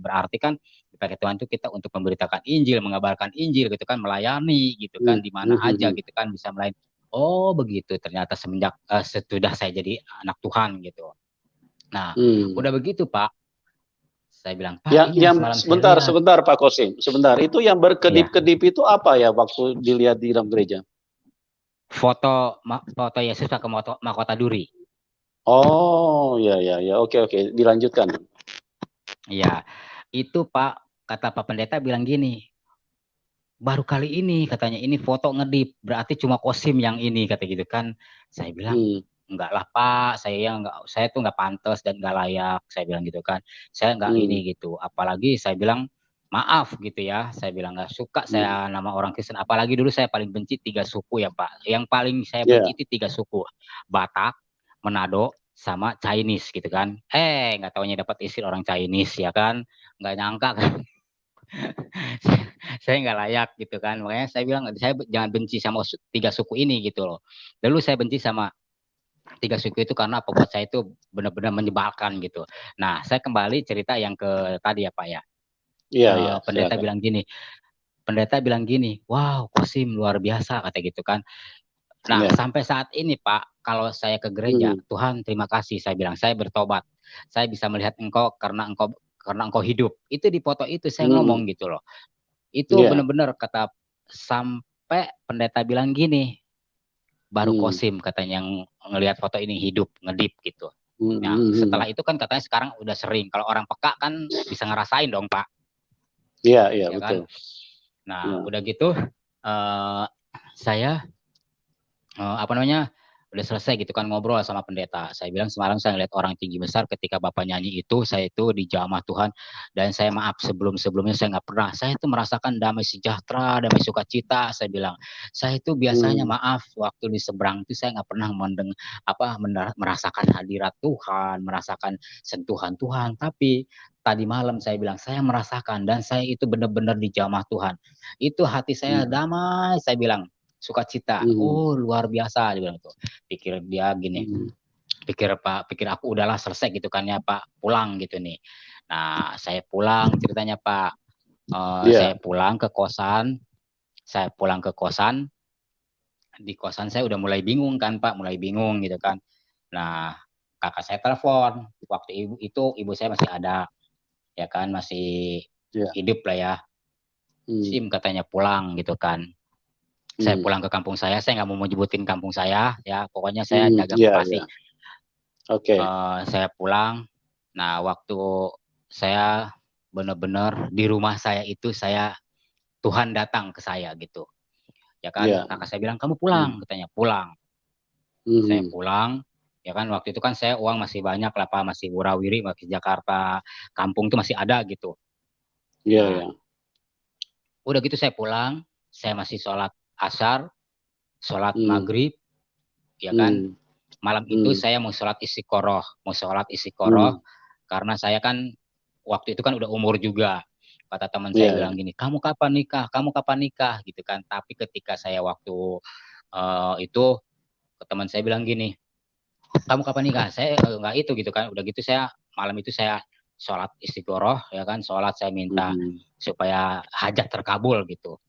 berarti kan dipakai Tuhan itu kita untuk memberitakan Injil, mengabarkan Injil gitu kan, melayani gitu Hmm. kan, di mana aja Hmm. gitu kan bisa melayani. Oh, begitu. Ternyata sesudah saya jadi anak Tuhan gitu. Nah, Hmm. udah begitu Pak. Saya bilang, Pak, Yang ini yang yang semalam saya sebentar, lihat. sebentar Pak Kosim, sebentar. Itu yang Iya, berkedip-kedip itu apa ya waktu dilihat di dalam gereja? foto Yesus pakai mahkota duri. Oh, ya, ya, ya. Oke, oke. Dilanjutkan. Iya, itu Pak, kata Pak Pendeta bilang gini, baru kali ini katanya ini foto ngedip, berarti cuma Kosim yang ini kata gitu kan. Saya bilang, Hmm. enggak lah Pak, saya tuh nggak pantas dan nggak layak, saya bilang gitu kan. Saya nggak Hmm. ini gitu. Apalagi saya bilang maaf gitu ya, saya bilang nggak suka saya nama orang Kristen, apalagi dulu saya paling benci 3 suku ya Pak, yang paling saya benci itu 3 suku, Batak, Manado, sama Chinese gitu kan, nggak taunya dapat istri orang Chinese ya kan, nggak nyangka kan, saya nggak layak gitu kan, makanya saya bilang saya jangan benci sama 3 suku ini gitu loh. Dulu saya benci sama 3 suku itu karena apa, buat saya itu benar-benar menyebalkan gitu. Nah, saya kembali cerita yang ke tadi ya Pak ya. Iya, iya, Pendeta silakan. bilang gini, wow Kosim luar biasa kata gitu kan. Nah, Iya. sampai saat ini Pak, kalau saya ke gereja, Tuhan terima kasih, saya bilang, saya bertobat. Saya bisa melihat Engkau karena Engkau hidup. Itu di foto itu saya ngomong gitu loh. Itu Iya. benar-benar kata, sampai pendeta bilang gini, baru Kosim katanya yang ngelihat foto ini hidup, ngedip gitu. Nah, setelah itu kan katanya sekarang udah sering. Kalau orang peka kan bisa ngerasain dong Pak. Iya, iya, Ya betul. kan? Nah, udah gitu saya apa namanya, udah selesai gitu kan ngobrol sama pendeta. Saya bilang semalam saya lihat orang tinggi besar ketika Bapak nyanyi itu, saya itu dijamah Tuhan, dan saya maaf sebelum-sebelumnya saya nggak pernah. Saya itu merasakan damai sejahtera, damai sukacita. Saya bilang, saya itu biasanya maaf waktu di seberang itu saya nggak pernah merasakan hadirat Tuhan, merasakan sentuhan Tuhan. Tapi tadi malam saya bilang saya merasakan dan saya itu benar-benar dijamah Tuhan. Itu hati saya damai, saya bilang sukacita. Oh luar biasa dia bilang tuh. Pikir dia gini, pikir aku udahlah selesai gitu kan ya Pak, pulang gitu nih. Nah saya pulang ceritanya Pak, saya pulang ke kosan, di kosan saya udah mulai bingung kan Pak, mulai bingung gitu kan. Nah kakak saya telepon, waktu ibu saya masih ada, ya kan masih hidup lah ya. Sim katanya pulang gitu kan. Saya pulang ke kampung saya nggak mau menyebutin kampung saya, ya pokoknya saya jaga privasi. Saya pulang, nah waktu saya benar-benar di rumah saya itu Tuhan datang ke saya gitu, ya kan. Kakak saya bilang kamu pulang, katanya pulang. Saya pulang, ya kan waktu itu kan saya uang masih banyak lah Pak, masih wurawiri, masih Jakarta, kampung tuh masih ada gitu. Nah, udah gitu saya pulang, saya masih sholat asar, sholat maghrib, ya kan. Malam itu saya mau sholat istiqoroh, karena saya kan waktu itu kan udah umur juga. Kata teman saya bilang gini, kamu kapan nikah gitu kan. Tapi ketika saya waktu itu teman saya bilang gini, kamu kapan nikah? Saya nggak itu gitu kan. Udah gitu saya malam itu saya sholat istiqoroh, ya kan, sholat saya minta supaya hajat terkabul gitu.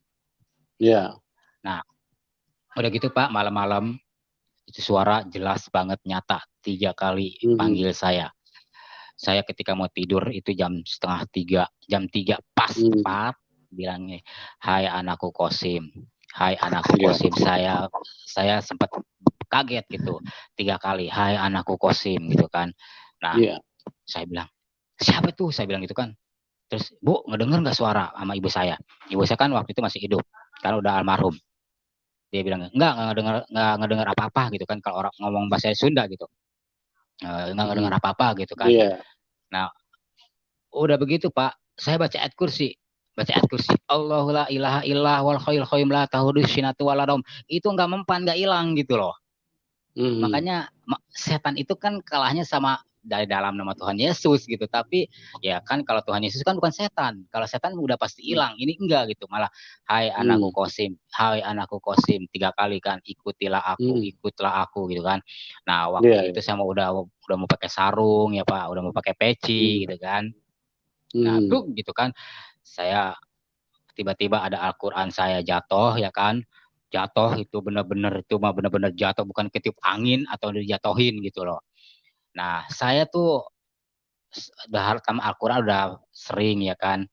Nah udah gitu Pak, malam-malam itu suara jelas banget nyata 3 kali panggil saya. Saya ketika mau tidur itu jam 2:30, jam 3 pas tepat bilangnya, hai anakku Kosim, saya sempat kaget gitu 3 kali, hai anakku Kosim gitu kan. Nah saya bilang siapa tuh, saya bilang gitu kan. Terus Bu ngedenger nggak suara sama ibu saya kan waktu itu masih hidup karena udah almarhum. Dia bilang nggak ngedenger apa-apa gitu kan, kalau orang ngomong bahasa Sunda gitu, nggak ngedenger apa-apa gitu kan. Nah udah begitu Pak, saya baca ayat kursi, Allahu la ilaha illallah wal hayyul qayyum la ta'khudhuhu sinatun wa la naum. Itu nggak mempan, nggak hilang gitu loh. Makanya setan itu kan kalahnya sama dari dalam nama Tuhan Yesus gitu. Tapi ya kan kalau Tuhan Yesus kan bukan setan. Kalau setan udah pasti hilang. Ini enggak gitu. Malah hai anakku Kosim, 3 kali kan, ikutlah aku gitu kan. Nah waktu itu saya udah mau pakai sarung ya Pak, udah mau pakai peci gitu kan. Nah gitu kan, saya tiba-tiba ada Al-Quran saya jatuh ya kan. Jatuh itu benar-benar jatuh, bukan ketiup angin atau dijatuhin gitu loh. Nah saya tuh udah hatam Al-Quran udah sering ya kan.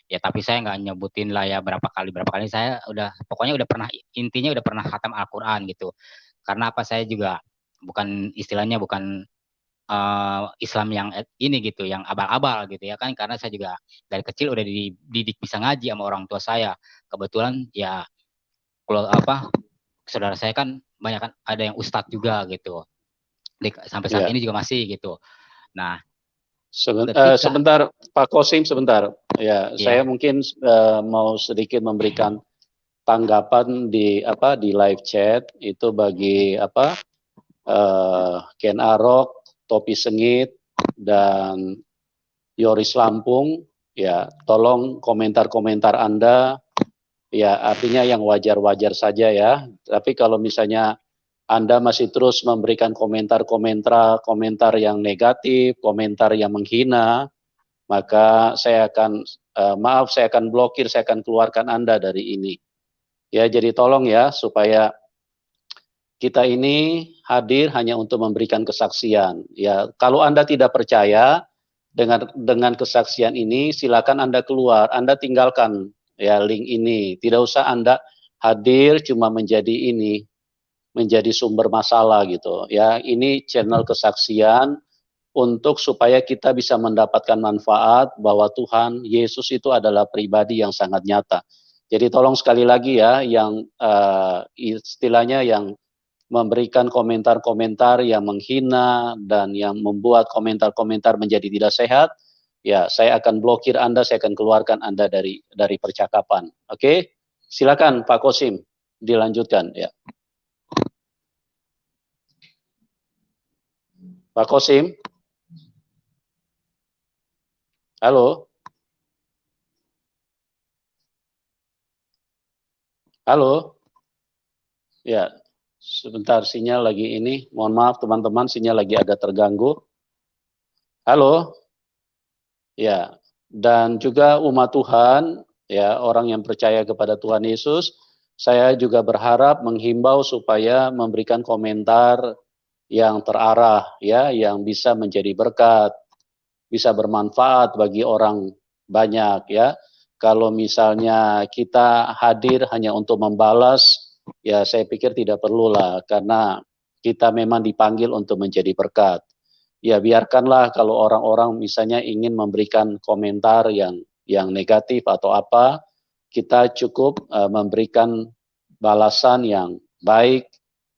Ya tapi saya nggak nyebutin lah ya berapa kali saya pokoknya udah pernah, intinya udah pernah khatam Al-Quran gitu. Karena apa, saya juga bukan istilahnya bukan Islam yang ini gitu, yang abal-abal gitu ya kan, karena saya juga dari kecil udah dididik bisa ngaji sama orang tua saya. Kebetulan ya kalau saudara saya kan banyak kan ada yang ustadz juga gitu. Sampai saat ini juga masih gitu. Nah Ketika Sebentar, Pak Kosim, sebentar. Ya, ya, saya mungkin mau sedikit memberikan tanggapan di live chat itu bagi Ken Arok, Topi Sengit, dan Yoris Lampung. Ya, tolong komentar-komentar Anda. Ya, artinya yang wajar-wajar saja ya. Tapi kalau misalnya Anda masih terus memberikan komentar yang negatif, komentar yang menghina, maka saya akan saya akan blokir, saya akan keluarkan Anda dari ini. Ya, jadi tolong ya supaya kita ini hadir hanya untuk memberikan kesaksian. Ya, kalau Anda tidak percaya dengan kesaksian ini, silakan Anda keluar, Anda tinggalkan ya link ini. Tidak usah Anda hadir cuma menjadi sumber masalah gitu. Ya, ini channel kesaksian untuk supaya kita bisa mendapatkan manfaat bahwa Tuhan Yesus itu adalah pribadi yang sangat nyata. Jadi tolong sekali lagi ya, yang istilahnya yang memberikan komentar-komentar yang menghina dan yang membuat komentar-komentar menjadi tidak sehat, ya saya akan blokir Anda, saya akan keluarkan Anda dari percakapan. Oke, silakan Pak Kosim dilanjutkan ya. Pak Kosim, halo, halo, ya sebentar sinyal lagi ini, mohon maaf teman-teman sinyal lagi agak terganggu. Halo, ya, dan juga umat Tuhan, ya orang yang percaya kepada Tuhan Yesus, saya juga berharap menghimbau supaya memberikan komentar yang terarah, ya, yang bisa menjadi berkat, bisa bermanfaat bagi orang banyak, ya. Kalau misalnya kita hadir hanya untuk membalas, ya saya pikir tidak perlulah, karena kita memang dipanggil untuk menjadi berkat. Ya biarkanlah kalau orang-orang misalnya ingin memberikan komentar yang negatif atau apa, kita cukup memberikan balasan yang baik,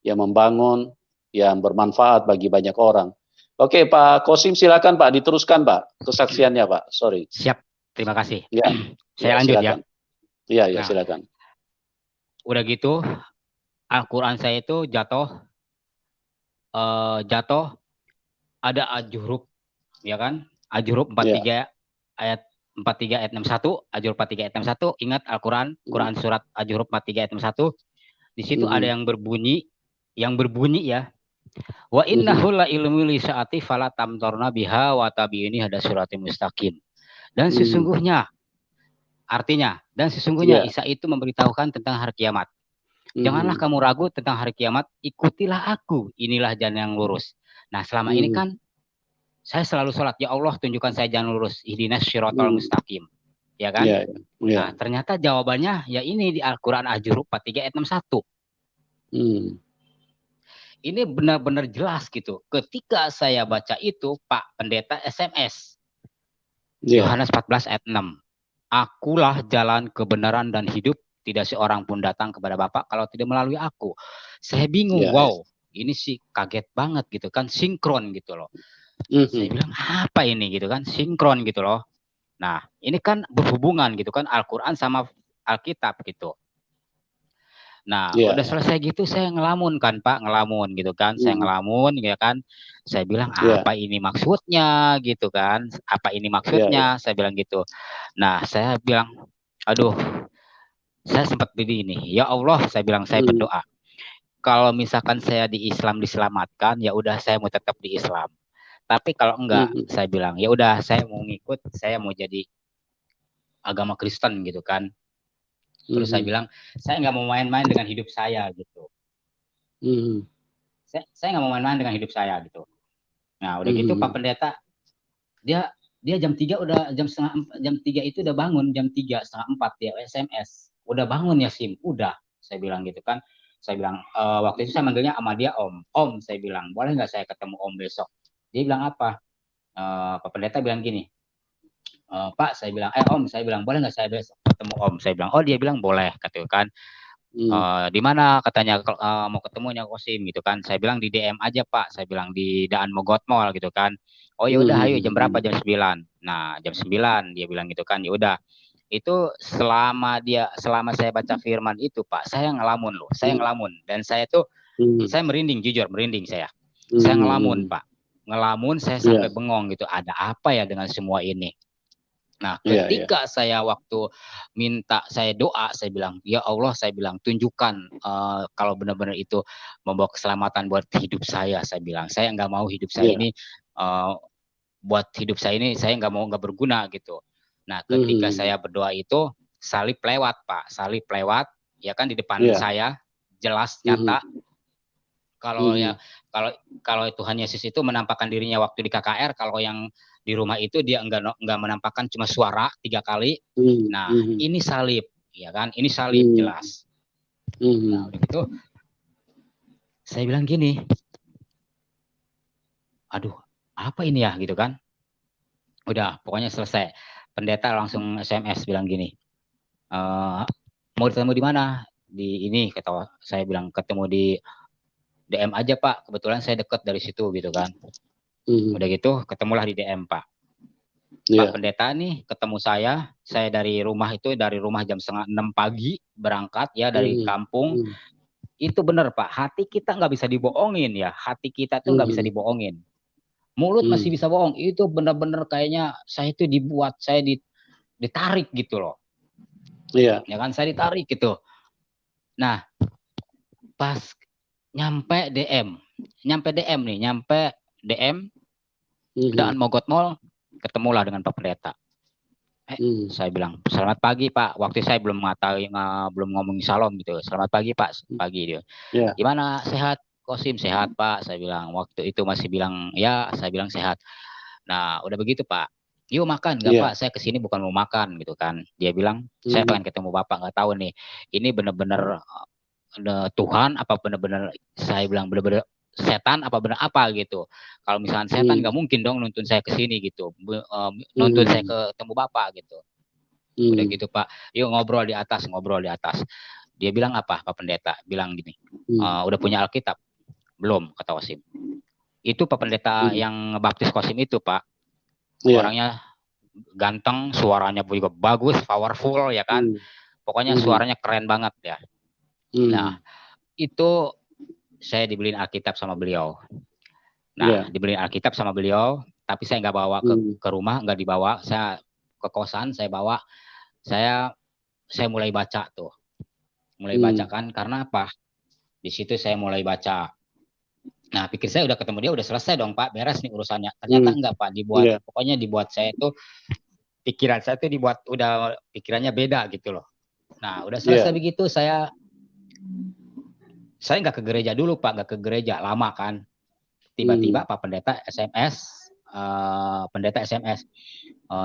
yang membangun, yang bermanfaat bagi banyak orang. Oke, Pak Kosim silakan Pak, diteruskan Pak kesaksiannya Pak. Sorry. siap. Terima kasih. Ya, Saya ya lanjut ya. silakan. Iya, ya Nah, silakan. udah gitu Al-Quran saya itu jatuh ada ajurub, ya kan? Ajurub Ya. 43 ayat 43 ayat 61, ajurub 43 ayat 61. Ingat Al-Quran, Quran surat ajurub 43 ayat 61. Di situ ada yang berbunyi ya. Wa innahu la ilmu li saati fala tamtarna biha wa tabiini hada suratim mustaqim. Dan sesungguhnya Ya. Isa itu memberitahukan tentang hari kiamat. Janganlah kamu ragu tentang hari kiamat, ikutilah aku, inilah jalan yang lurus. Nah, selama ini kan saya selalu sholat, ya Allah tunjukkan saya jalan lurus, ihdinas syiratal mustaqim. Ya kan? Ya, ya. Nah, ternyata jawabannya ya ini di Al-Quran Ajurub 43 ayat 61. Ini benar-benar jelas gitu. Ketika saya baca itu, Pak Pendeta SMS. Yohanes 14 ayat 6. Akulah jalan kebenaran dan hidup, tidak seorang pun datang kepada Bapa kalau tidak melalui aku. Saya bingung, wow, ini sih kaget banget gitu kan, sinkron gitu loh. Saya bilang apa ini gitu kan, sinkron gitu loh. Nah, ini kan berhubungan gitu kan, Al-Quran sama Alkitab gitu. Nah, udah selesai gitu saya ngelamun kan Pak, ngelamun gitu kan. Saya ngelamun ya kan. Saya bilang apa ini maksudnya gitu kan. Apa ini maksudnya? Saya bilang gitu. Nah, saya bilang aduh, saya sempat begini. Ya Allah, saya bilang saya berdoa. Kalau misalkan saya di Islam diselamatkan, ya udah saya mau tetap di Islam. Tapi kalau enggak, saya bilang ya udah saya mau ngikut, saya mau jadi agama Kristen gitu kan. Terus saya bilang, saya nggak mau main-main dengan hidup saya gitu. Saya nggak mau main-main dengan hidup saya gitu. Nah, udah gitu Pak Pendeta, dia jam 3 udah jam 3 itu udah bangun, jam 3 setengah 4 dia SMS. Udah bangun ya Sim? Udah, saya bilang gitu kan. Saya bilang, waktu itu saya manggilnya sama dia Om. Om, saya bilang, boleh nggak saya ketemu Om besok? Dia bilang apa? Pak Pendeta bilang gini, Pak, saya bilang, Om, saya bilang, boleh nggak saya besok ketemu Om? Saya bilang, oh dia bilang boleh, kata kan. Di mana katanya mau ketemunya Kosim gitu kan. Saya bilang di DM aja Pak, saya bilang di Daan Mogot Mall gitu kan. Oh ya udah ayo jam berapa? Jam 9. Nah, jam 9 dia bilang gitu kan. Ya udah. Itu selama saya baca firman itu Pak, saya ngelamun loh. Saya ngelamun dan saya tuh saya merinding, jujur merinding saya. Saya ngelamun Pak. Ngelamun saya sampai bengong gitu. Ada apa ya dengan semua ini? Nah, ketika saya waktu minta saya doa, saya bilang, ya Allah, saya bilang, tunjukkan kalau benar-benar itu membawa keselamatan buat hidup saya bilang. Saya nggak mau hidup saya ini, buat hidup saya ini, saya nggak berguna gitu. Nah, ketika saya berdoa itu, salib lewat, Pak. Salib lewat, ya kan di depan saya, jelas, nyata. Kalau kalau Tuhan Yesus itu menampakkan dirinya waktu di KKR, kalau yang di rumah itu dia enggak menampakkan cuma suara 3 kali. Nah, ini salib, ya kan? Ini salib jelas. Nah, udah gitu saya bilang gini, aduh, apa ini ya gitu kan? Udah, pokoknya selesai. Pendeta langsung SMS bilang gini, mau ketemu di mana? Di ini, kata saya bilang ketemu di DM aja Pak, kebetulan saya dekat dari situ gitu kan. Udah gitu ketemulah di DM Pak. Pak Pendeta nih ketemu saya dari rumah jam 5:30 pagi berangkat ya dari kampung. Itu benar Pak, hati kita nggak bisa dibohongin ya, hati kita tuh nggak bisa dibohongin. Mulut masih bisa bohong, itu benar-benar kayaknya saya itu ditarik gitu loh. Iya. Ya kan, saya ditarik gitu. Nah, pas nyampe DM Daan Mogot Mall, ketemulah dengan Pak Pendeta. Saya bilang, selamat pagi Pak. Waktu saya belum ngomongin salam gitu. Selamat pagi Pak, pagi dia. Gimana, sehat? Kosim sehat Pak. Saya bilang, waktu itu masih bilang ya, saya bilang sehat. Nah, udah begitu Pak. Yuk makan, nggak Pak? Saya kesini bukan mau makan gitu kan. Dia bilang, saya pengen ketemu Bapak, nggak tahu nih. Ini benar-benar Tuhan apa benar-benar, saya bilang benar-benar setan apa benar apa gitu. Kalau misalnya setan nggak mungkin dong nuntun saya ke sini gitu, nuntun saya ketemu Bapak gitu. Udah gitu Pak, yuk ngobrol di atas. Dia bilang apa Pak Pendeta? Bilang gini, udah punya Alkitab? Belum, kata Kosim. Itu Pak Pendeta yang ngebaptis Kosim itu Pak. Orangnya ganteng, suaranya juga bagus, powerful ya kan. Pokoknya suaranya keren banget ya. Nah, itu saya dibeliin Alkitab sama beliau. Nah, dibeliin Alkitab sama beliau, tapi saya nggak bawa ke rumah, nggak dibawa. Saya ke kosan, saya bawa. Saya mulai baca tuh. Mulai baca kan, karena apa? Di situ saya mulai baca. Nah, pikir saya udah ketemu dia, udah selesai dong Pak, beres nih urusannya. Ternyata enggak Pak, pokoknya dibuat saya tuh, pikiran saya tuh udah pikirannya beda gitu loh. Nah, udah selesai begitu, saya nggak ke gereja dulu Pak, nggak ke gereja, lama kan. Tiba-tiba Pak Pendeta SMS,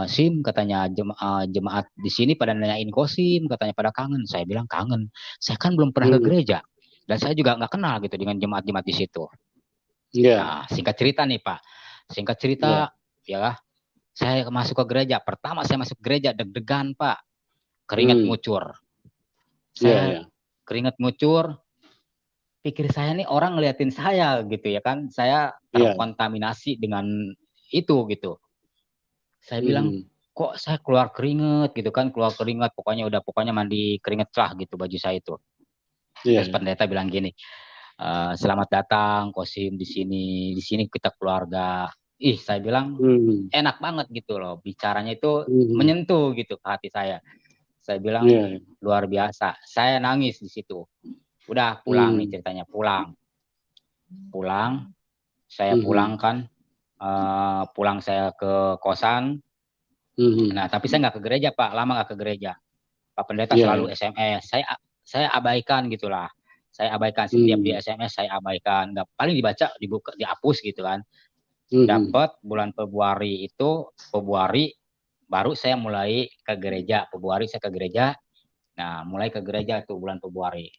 Sim katanya jemaat di sini pada nanyain Kosim, katanya pada kangen. Saya bilang kangen, saya kan belum pernah ke gereja dan saya juga nggak kenal gitu dengan jemaat-jemaat di situ. Nah, singkat cerita nih Pak, ya saya masuk ke gereja. Pertama saya masuk gereja deg-degan Pak, keringat ngucur. Saya keringat ngucur. Pikir saya nih orang ngeliatin saya gitu ya kan, saya terkontaminasi dengan itu gitu. Saya bilang, kok saya keluar keringat gitu kan, pokoknya mandi keringat lah gitu baju saya itu. Terus pendeta bilang gini, selamat datang Kosim di sini kita keluarga. Ih, saya bilang enak banget gitu loh, bicaranya itu menyentuh gitu ke hati saya. Saya bilang luar biasa, saya nangis di situ. Udah pulang nih ceritanya, pulang saya pulang kan, pulang saya ke kosan. Nah, tapi saya nggak ke gereja Pak, lama nggak ke gereja. Pak Pendeta selalu SMS, saya abaikan gitulah, saya abaikan setiap di SMS, saya abaikan, nggak, paling dibaca, dibuka, dihapus gitu kan. Dapat bulan Februari baru saya mulai ke gereja. Februari saya ke gereja. Nah, mulai ke gereja tuh bulan Februari.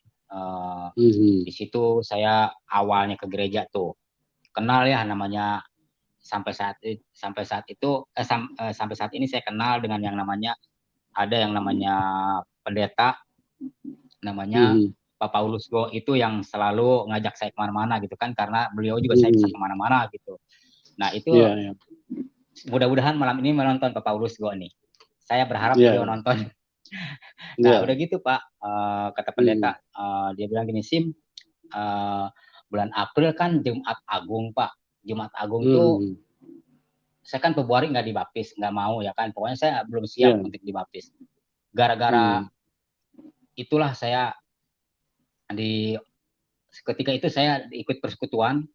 Di situ saya awalnya ke gereja tuh kenal ya namanya, sampai saat ini saya kenal dengan yang namanya, ada yang namanya pendeta namanya Pak Paulus Go itu yang selalu ngajak saya kemana-mana gitu kan, karena beliau juga saya bisa kemana-mana gitu. Nah itu mudah-mudahan malam ini menonton Pak Paulus Go nih. Saya berharap beliau nonton. Nah udah gitu Pak, kata pendeta, dia bilang gini, Sim, bulan April kan Jumat Agung Pak. Jumat Agung tuh saya kan Februari nggak dibaptis, nggak mau ya kan. Pokoknya saya belum siap untuk dibaptis. Gara-gara itulah saya ketika itu saya ikut persekutuan.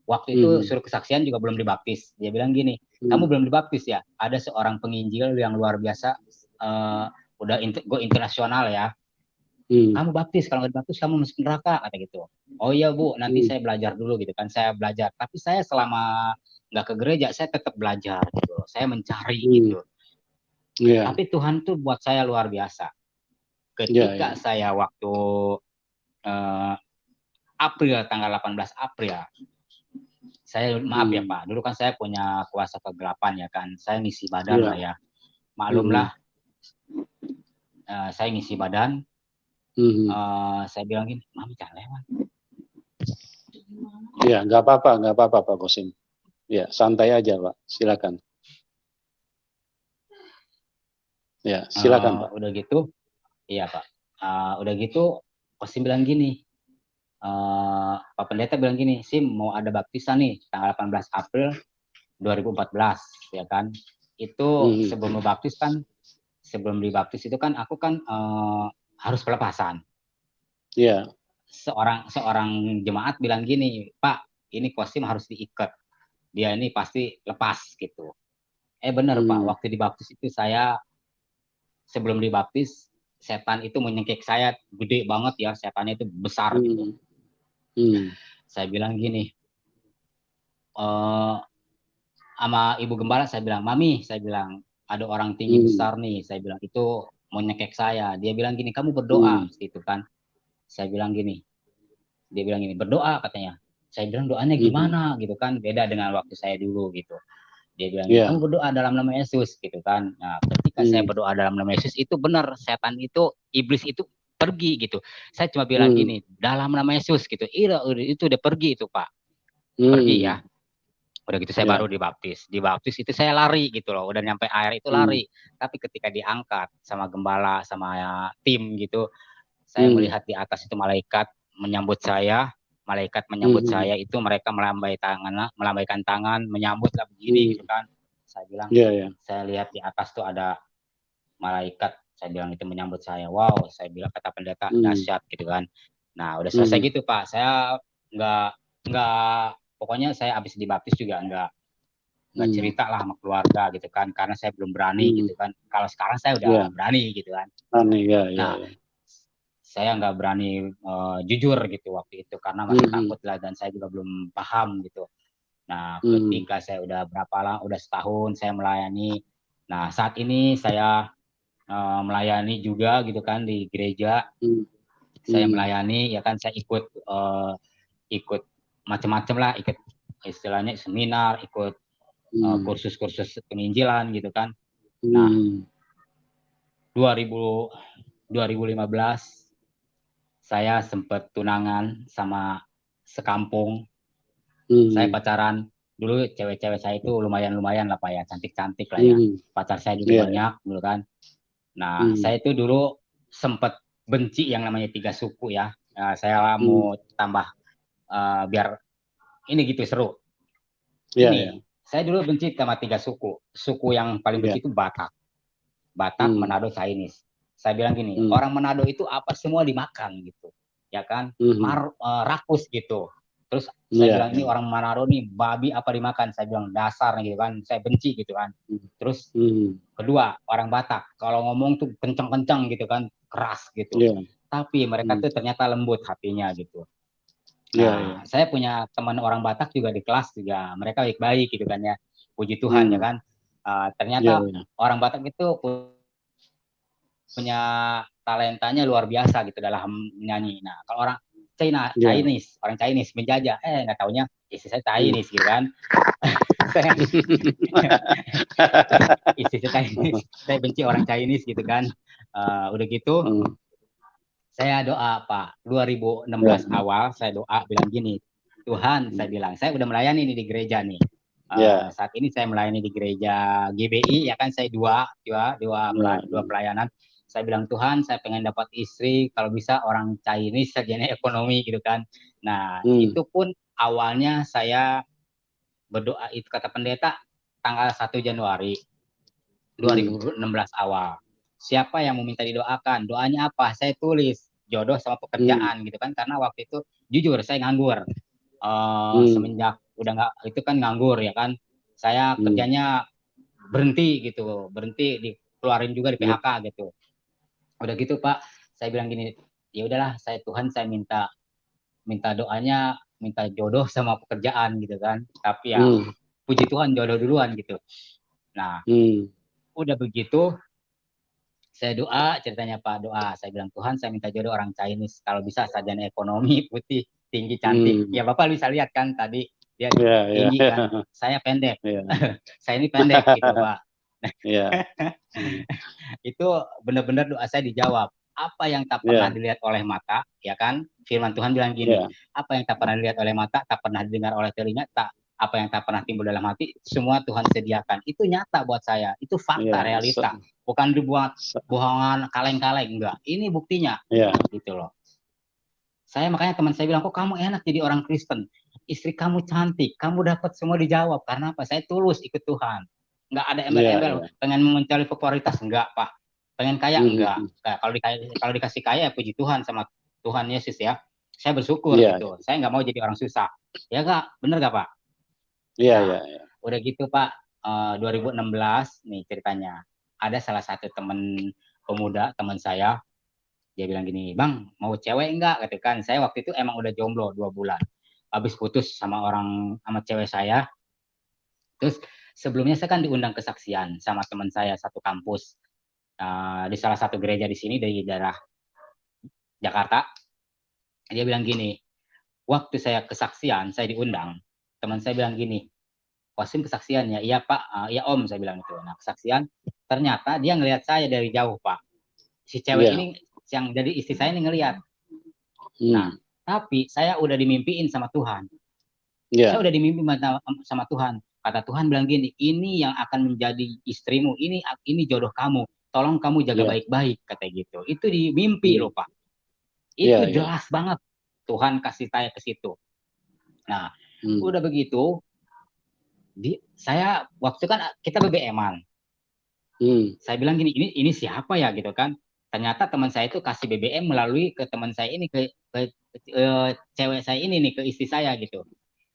Waktu itu suruh kesaksian juga belum dibaptis. Dia bilang gini, kamu belum dibaptis ya? Ada seorang penginjil yang luar biasa, udah go internasional ya. Kamu baptis, kalau nggak dibaptis kamu masuk neraka, kata gitu. Oh iya Bu, nanti saya belajar dulu gitu kan. Saya belajar, tapi saya selama nggak ke gereja, saya tetap belajar gitu. Saya mencari gitu. Tapi Tuhan tuh buat saya luar biasa. Ketika saya waktu April, tanggal 18 April, saya maaf ya Pak, dulu kan saya punya kuasa kegelapan ya kan, saya ngisi badan lah ya, maklumlah, saya ngisi badan, saya bilang gini, Mami jangan lewat. Ya, nggak apa-apa Pak Kosim. Ya, santai aja Pak, silakan. Ya, silakan Pak. Udah gitu, iya Pak, udah gitu, Kosim bilang gini, Pak Pendeta bilang gini, Sim mau ada baptisan nih, tanggal 18 April 2014, ya kan, itu sebelum dibaptis itu kan aku kan harus pelepasan. Iya. Seorang jemaat bilang gini, Pak, ini Kosim harus diikat, dia ini pasti lepas gitu. Benar Pak, waktu dibaptis itu saya sebelum dibaptis setan itu menyengkek saya gede banget ya, setannya itu besar gitu. Saya bilang gini, sama ibu gembala saya bilang, Mami, saya bilang ada orang tinggi besar nih, saya bilang itu mau nyekek saya. Dia bilang gini, kamu berdoa gitu kan. Saya bilang gini, dia bilang gini, berdoa katanya. Saya bilang doanya gimana gitu kan, beda dengan waktu saya dulu gitu. Dia bilang gini, kamu berdoa dalam nama Yesus gitu kan. Nah ketika saya berdoa dalam nama Yesus itu benar, setan itu, iblis itu pergi gitu. Saya cuma bilang gini, dalam nama Yesus gitu. Itu udah pergi itu Pak, pergi ya. Udah gitu saya baru dibaptis. Dibaptis itu saya lari gitu loh. Udah nyampe air itu lari. Tapi ketika diangkat sama gembala, sama tim gitu, saya melihat di atas itu malaikat menyambut saya. Malaikat menyambut saya itu mereka melambaikan tangan, menyambut lah begini gitu kan. Saya bilang, saya lihat di atas tuh ada malaikat. Saya bilang itu menyambut saya. Wow, saya bilang kata pendeta dahsyat gitu kan. Nah udah selesai gitu Pak. Saya nggak pokoknya saya habis dibaptis juga nggak cerita lah sama keluarga gitu kan, karena saya belum berani gitu kan. Kalau sekarang saya udah berani gitu kan. Nah saya nggak berani jujur gitu waktu itu karena masih takut lah dan saya juga belum paham gitu. Nah ketika saya udah udah setahun saya melayani. Nah saat ini saya melayani juga gitu kan di gereja. Saya melayani ya kan, saya ikut macam-macam lah, ikut istilahnya seminar, ikut kursus-kursus penginjilan gitu kan. Nah 2015 saya sempat tunangan sama sekampung. Saya pacaran dulu, cewek-cewek saya itu lumayan lah Pak ya, cantik-cantik lah ya. Pacar saya juga banyak dulu kan. Nah saya itu dulu sempat benci yang namanya 3 suku ya. Saya mau tambah biar ini gitu seru. Saya dulu benci sama 3 suku. Suku yang paling benci itu Batak, Manado, Chinese. Saya bilang gini, orang Manado itu apa semua dimakan gitu, ya kan, rakus gitu. Terus saya bilang ini orang Manado nih babi apa dimakan, saya bilang dasar gitu kan, saya benci gitu kan. Terus kedua orang Batak kalau ngomong tuh kencang-kencang gitu kan, keras gitu. Tapi mereka tuh ternyata lembut hatinya gitu. Nah saya punya teman orang Batak juga di kelas juga, mereka baik-baik gitu kan ya, puji Tuhan ya kan. Ternyata orang Batak itu punya talentanya luar biasa gitu dalam menyanyi. Nah kalau orang Chinese, orang Chinese menjajah, nggak taunya istri saya Chinese gitu kan. Istri saya Chinese, saya benci orang Chinese gitu kan. Udah gitu Saya doa Pak, 2016 Ya. awal saya doa bilang gini, Tuhan saya bilang, saya udah melayani nih di gereja nih. Ya. Saat ini saya melayani di gereja GBI, ya kan saya dua Ya. pelayanan. Saya bilang Tuhan, saya pengen dapat istri, kalau bisa orang Chinese sarjana ekonomi gitu kan. Nah Hmm. itu pun awalnya saya berdoa itu kata pendeta tanggal 1 Januari Hmm. 2016 awal. Siapa yang meminta didoakan? Doanya apa? Saya tulis jodoh sama Hmm. pekerjaan gitu kan. Karena waktu itu jujur saya nganggur. Hmm. Semenjak udah nggak itu kan nganggur ya kan. Saya Hmm. kerjanya berhenti gitu, berhenti dikeluarin juga di Ya. PHK gitu. Udah gitu Pak, saya bilang gini, ya udahlah saya Tuhan saya minta minta doanya minta jodoh sama pekerjaan gitu kan. Tapi ya Hmm. puji Tuhan jodoh duluan gitu. Nah, Hmm. udah begitu saya doa ceritanya Pak doa saya bilang Tuhan saya minta jodoh orang Chinese kalau bisa sarjana ekonomi putih tinggi cantik Hmm. ya Bapak bisa lihat kan tadi dia Ya. Ya. tinggi kan saya pendek Ya. saya ini pendek gitu Pak Ya. Hmm. itu benar-benar doa saya dijawab apa yang tak pernah Ya. dilihat oleh mata ya kan firman Tuhan bilang gini Ya. apa yang tak pernah dilihat oleh mata tak pernah didengar oleh telinga tak apa yang tak pernah timbul dalam hati semua Tuhan sediakan itu nyata buat saya itu fakta Ya. realita bukan dibuat bohongan kaleng-kaleng enggak ini buktinya Ya. gitu loh saya makanya teman saya bilang kok kamu enak jadi orang Kristen istri kamu cantik kamu dapat semua dijawab karena apa saya tulus ikut Tuhan nggak ada Ya. embel-embel Ya. pengen mencari popularitas enggak Pak pengen kaya Hmm. enggak nah, kalau dikasih kaya puji Tuhan sama Tuhan Yesus ya saya bersyukur Ya. gitu saya nggak mau jadi orang susah ya kak bener gak Pak Ya. nah Ya. Ya. udah gitu Pak 2016 nih ceritanya ada salah satu teman pemuda teman saya dia bilang gini bang mau cewek enggak gitu kan saya waktu itu emang udah jomblo 2 bulan habis putus sama cewek saya terus sebelumnya saya kan diundang kesaksian sama teman saya satu kampus di salah satu gereja di sini dari daerah Jakarta dia bilang gini waktu saya kesaksian saya diundang teman saya bilang gini Wasim kesaksiannya iya pak iya om saya bilang itu nah kesaksian ternyata dia ngelihat saya dari jauh pak si cewek Ya. ini yang jadi istri saya ini ngelihat nah Hmm. tapi saya udah dimimpiin sama Tuhan saya Ya. udah dimimpi sama Tuhan. Kata Tuhan bilang gini, ini yang akan menjadi istrimu, ini jodoh kamu. Tolong kamu jaga Ya. baik-baik, kata gitu. Itu di mimpi Hmm. loh Pak. Ya. Itu Ya. jelas banget Tuhan kasih saya ke situ. Nah, Hmm. udah begitu, saya waktu kan kita BBM-an. Hmm. Saya bilang gini, ini siapa ya gitu kan? Ternyata teman saya itu kasih BBM melalui ke teman saya ini cewek saya ini nih ke istri saya gitu.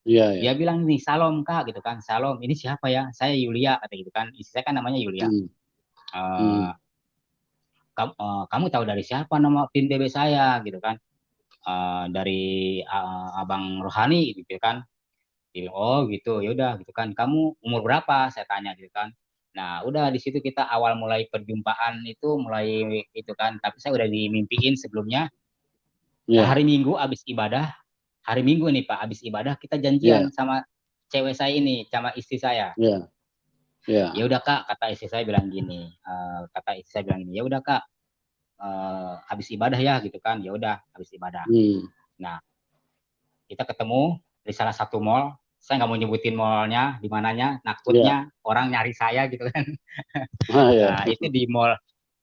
Ya. Dia Ya. bilang nih Salom kak gitu kan Salom ini siapa ya saya Yulia kata gitu kan istri saya kan namanya Yulia Hmm. uh, Hmm. kamu tahu dari siapa nama pin BB saya gitu kan dari abang Rohani gitu kan dia bilang, oh gitu yaudah gitu kan kamu umur berapa saya tanya gitu kan nah udah di situ kita awal mulai perjumpaan itu mulai itu kan tapi saya udah dimimpiin sebelumnya Ya. hari Minggu abis ibadah hari Minggu nih Pak abis ibadah kita Ya. janjian sama cewek saya ini sama istri saya Ya. ya Ya. udah kak kata istri saya bilang gini kata istri saya bilang gini ya udah kak habis ibadah ya gitu kan ya udah habis ibadah Hmm. nah kita ketemu di salah satu mall saya nggak mau nyebutin mallnya di mananya Ya. takutnya orang nyari saya gitu kan Ah, ya. nah itu di mall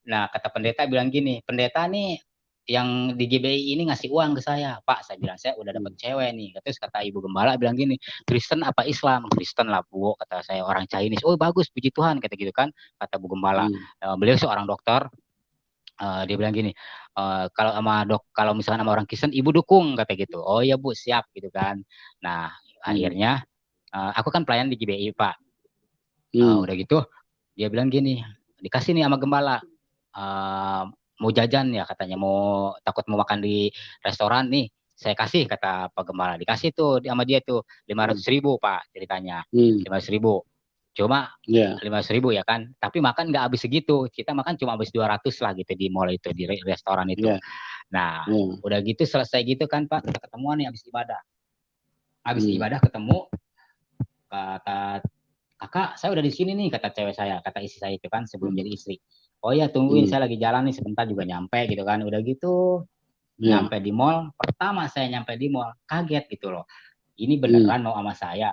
nah kata pendeta bilang gini pendeta nih yang di GBI ini ngasih uang ke saya Pak saya bilang saya udah dapat Hmm. cewek nih terus kata ibu gembala bilang gini Kristen apa Islam Kristen lah bu kata saya orang Chinese oh bagus puji Tuhan kata gitu kan kata bu gembala Hmm. beliau seorang dokter dia bilang gini kalau misalnya sama orang Kristen ibu dukung kata gitu oh iya bu siap gitu kan nah Hmm. akhirnya aku kan pelayan di GBI Pak Hmm. udah gitu dia bilang gini dikasih nih sama gembala uh, mau jajan ya katanya mau takut mau makan di restoran nih saya kasih kata Pak Gembala dikasih tuh sama dia tuh 500.000 Pak ceritanya Hmm. 500.000 cuma Ya. 500.000 ya kan tapi makan nggak habis segitu kita makan cuma habis 200 lah gitu di mall itu di restoran itu Ya. nah Ya. udah gitu selesai gitu kan Pak kita ketemuan nih habis Hmm. ibadah ketemu kata kakak saya udah di sini nih kata cewek saya kata istri saya itu kan sebelum Hmm. jadi istri oh ya tungguin Hmm. saya lagi jalan nih sebentar juga nyampe gitu kan udah gitu Nyampe di mall, pertama saya nyampe di mall, kaget gitu loh. Ini beneran mau sama saya.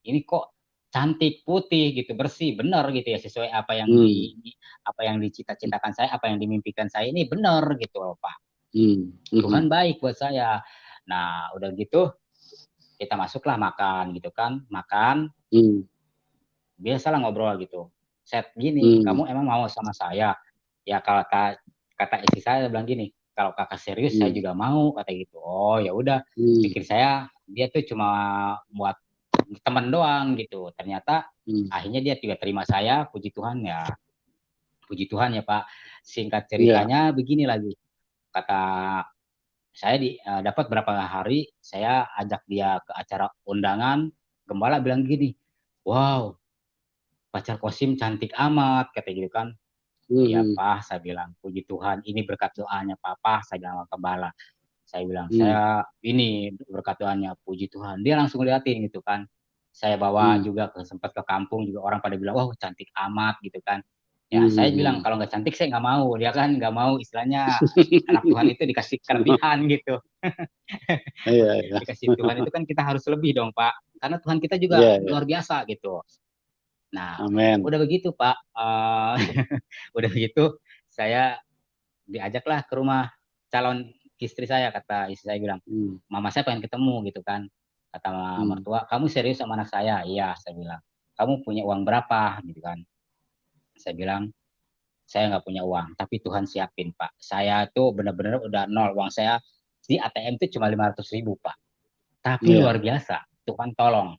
Ini kok cantik, putih gitu, bersih, bener gitu ya, sesuai apa yang dicita-citakan saya, apa yang dimimpikan saya, ini bener gitu loh Pak. Tuhan baik buat saya. Nah, udah gitu kita masuklah makan gitu kan, makan. Biasalah ngobrol gitu. Set gini, kamu emang mau sama saya? Ya kalau kata istri saya bilang gini, kalau kakak serius saya juga mau, kata gitu. Oh ya udah, pikir saya dia tuh cuma buat teman doang gitu. Ternyata akhirnya dia juga terima saya, puji Tuhan ya. Puji Tuhan ya Pak. Singkat ceritanya begini lagi. Kata saya dapat berapa hari, saya ajak dia ke acara undangan, gembala bilang gini, wow, pacar Kosim cantik amat, kata gitu kan. Iya Pak, saya bilang, puji Tuhan, ini berkat doanya Papa, saya bilang sama gembala. Saya bilang, saya ini berkat doanya, puji Tuhan. Dia langsung liatin gitu kan. Saya bawa juga sempat ke kampung juga orang pada bilang, wah cantik amat gitu kan. Ya saya bilang kalau nggak cantik saya nggak mau. Dia kan nggak mau, istilahnya anak Tuhan itu dikasih kelebihan gitu. Dikasih Tuhan itu kan kita harus lebih dong Pak. Karena Tuhan kita juga luar biasa gitu. Nah, udah begitu Pak. Udah begitu saya diajaklah ke rumah calon istri saya, kata istri saya bilang, mama saya pengen ketemu gitu kan. Kata mertua, kamu serius sama anak saya? Iya, saya bilang. Kamu punya uang berapa? Gitu kan. Saya bilang, saya nggak punya uang, tapi Tuhan siapin Pak. Saya tuh benar-benar udah nol. Uang saya di ATM itu cuma 500.000 Pak. Tapi luar biasa, Tuhan tolong.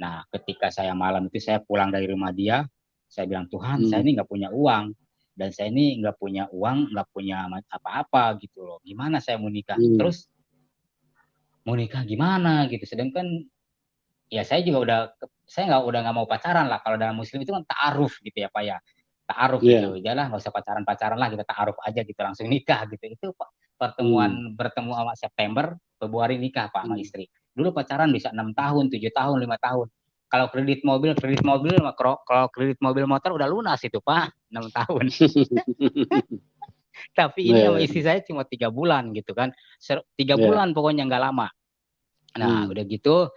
Nah, ketika saya malam itu saya pulang dari rumah dia, saya bilang, Tuhan, saya ini nggak punya uang. Dan saya ini nggak punya uang, nggak punya apa-apa gitu loh. Gimana saya mau nikah? Terus mau nikah gimana gitu. Sedangkan ya saya udah nggak mau pacaran lah. Kalau dalam Muslim itu kan ta'aruf gitu ya Pak ya. Ta'aruf gitu. Janganlah nggak usah pacaran-pacaran lah, kita ta'aruf aja gitu, langsung nikah gitu. Itu pertemuan bertemu sama September, Februari nikah Pak sama istri. Dulu pacaran bisa 6 tahun, 7 tahun, 5 tahun. Kalau kredit mobil, kalau kredit mobil motor udah lunas itu Pak, 6 tahun. Tapi ini sama istri saya cuma 3 bulan gitu kan. 3 bulan pokoknya nggak lama. Nah, udah gitu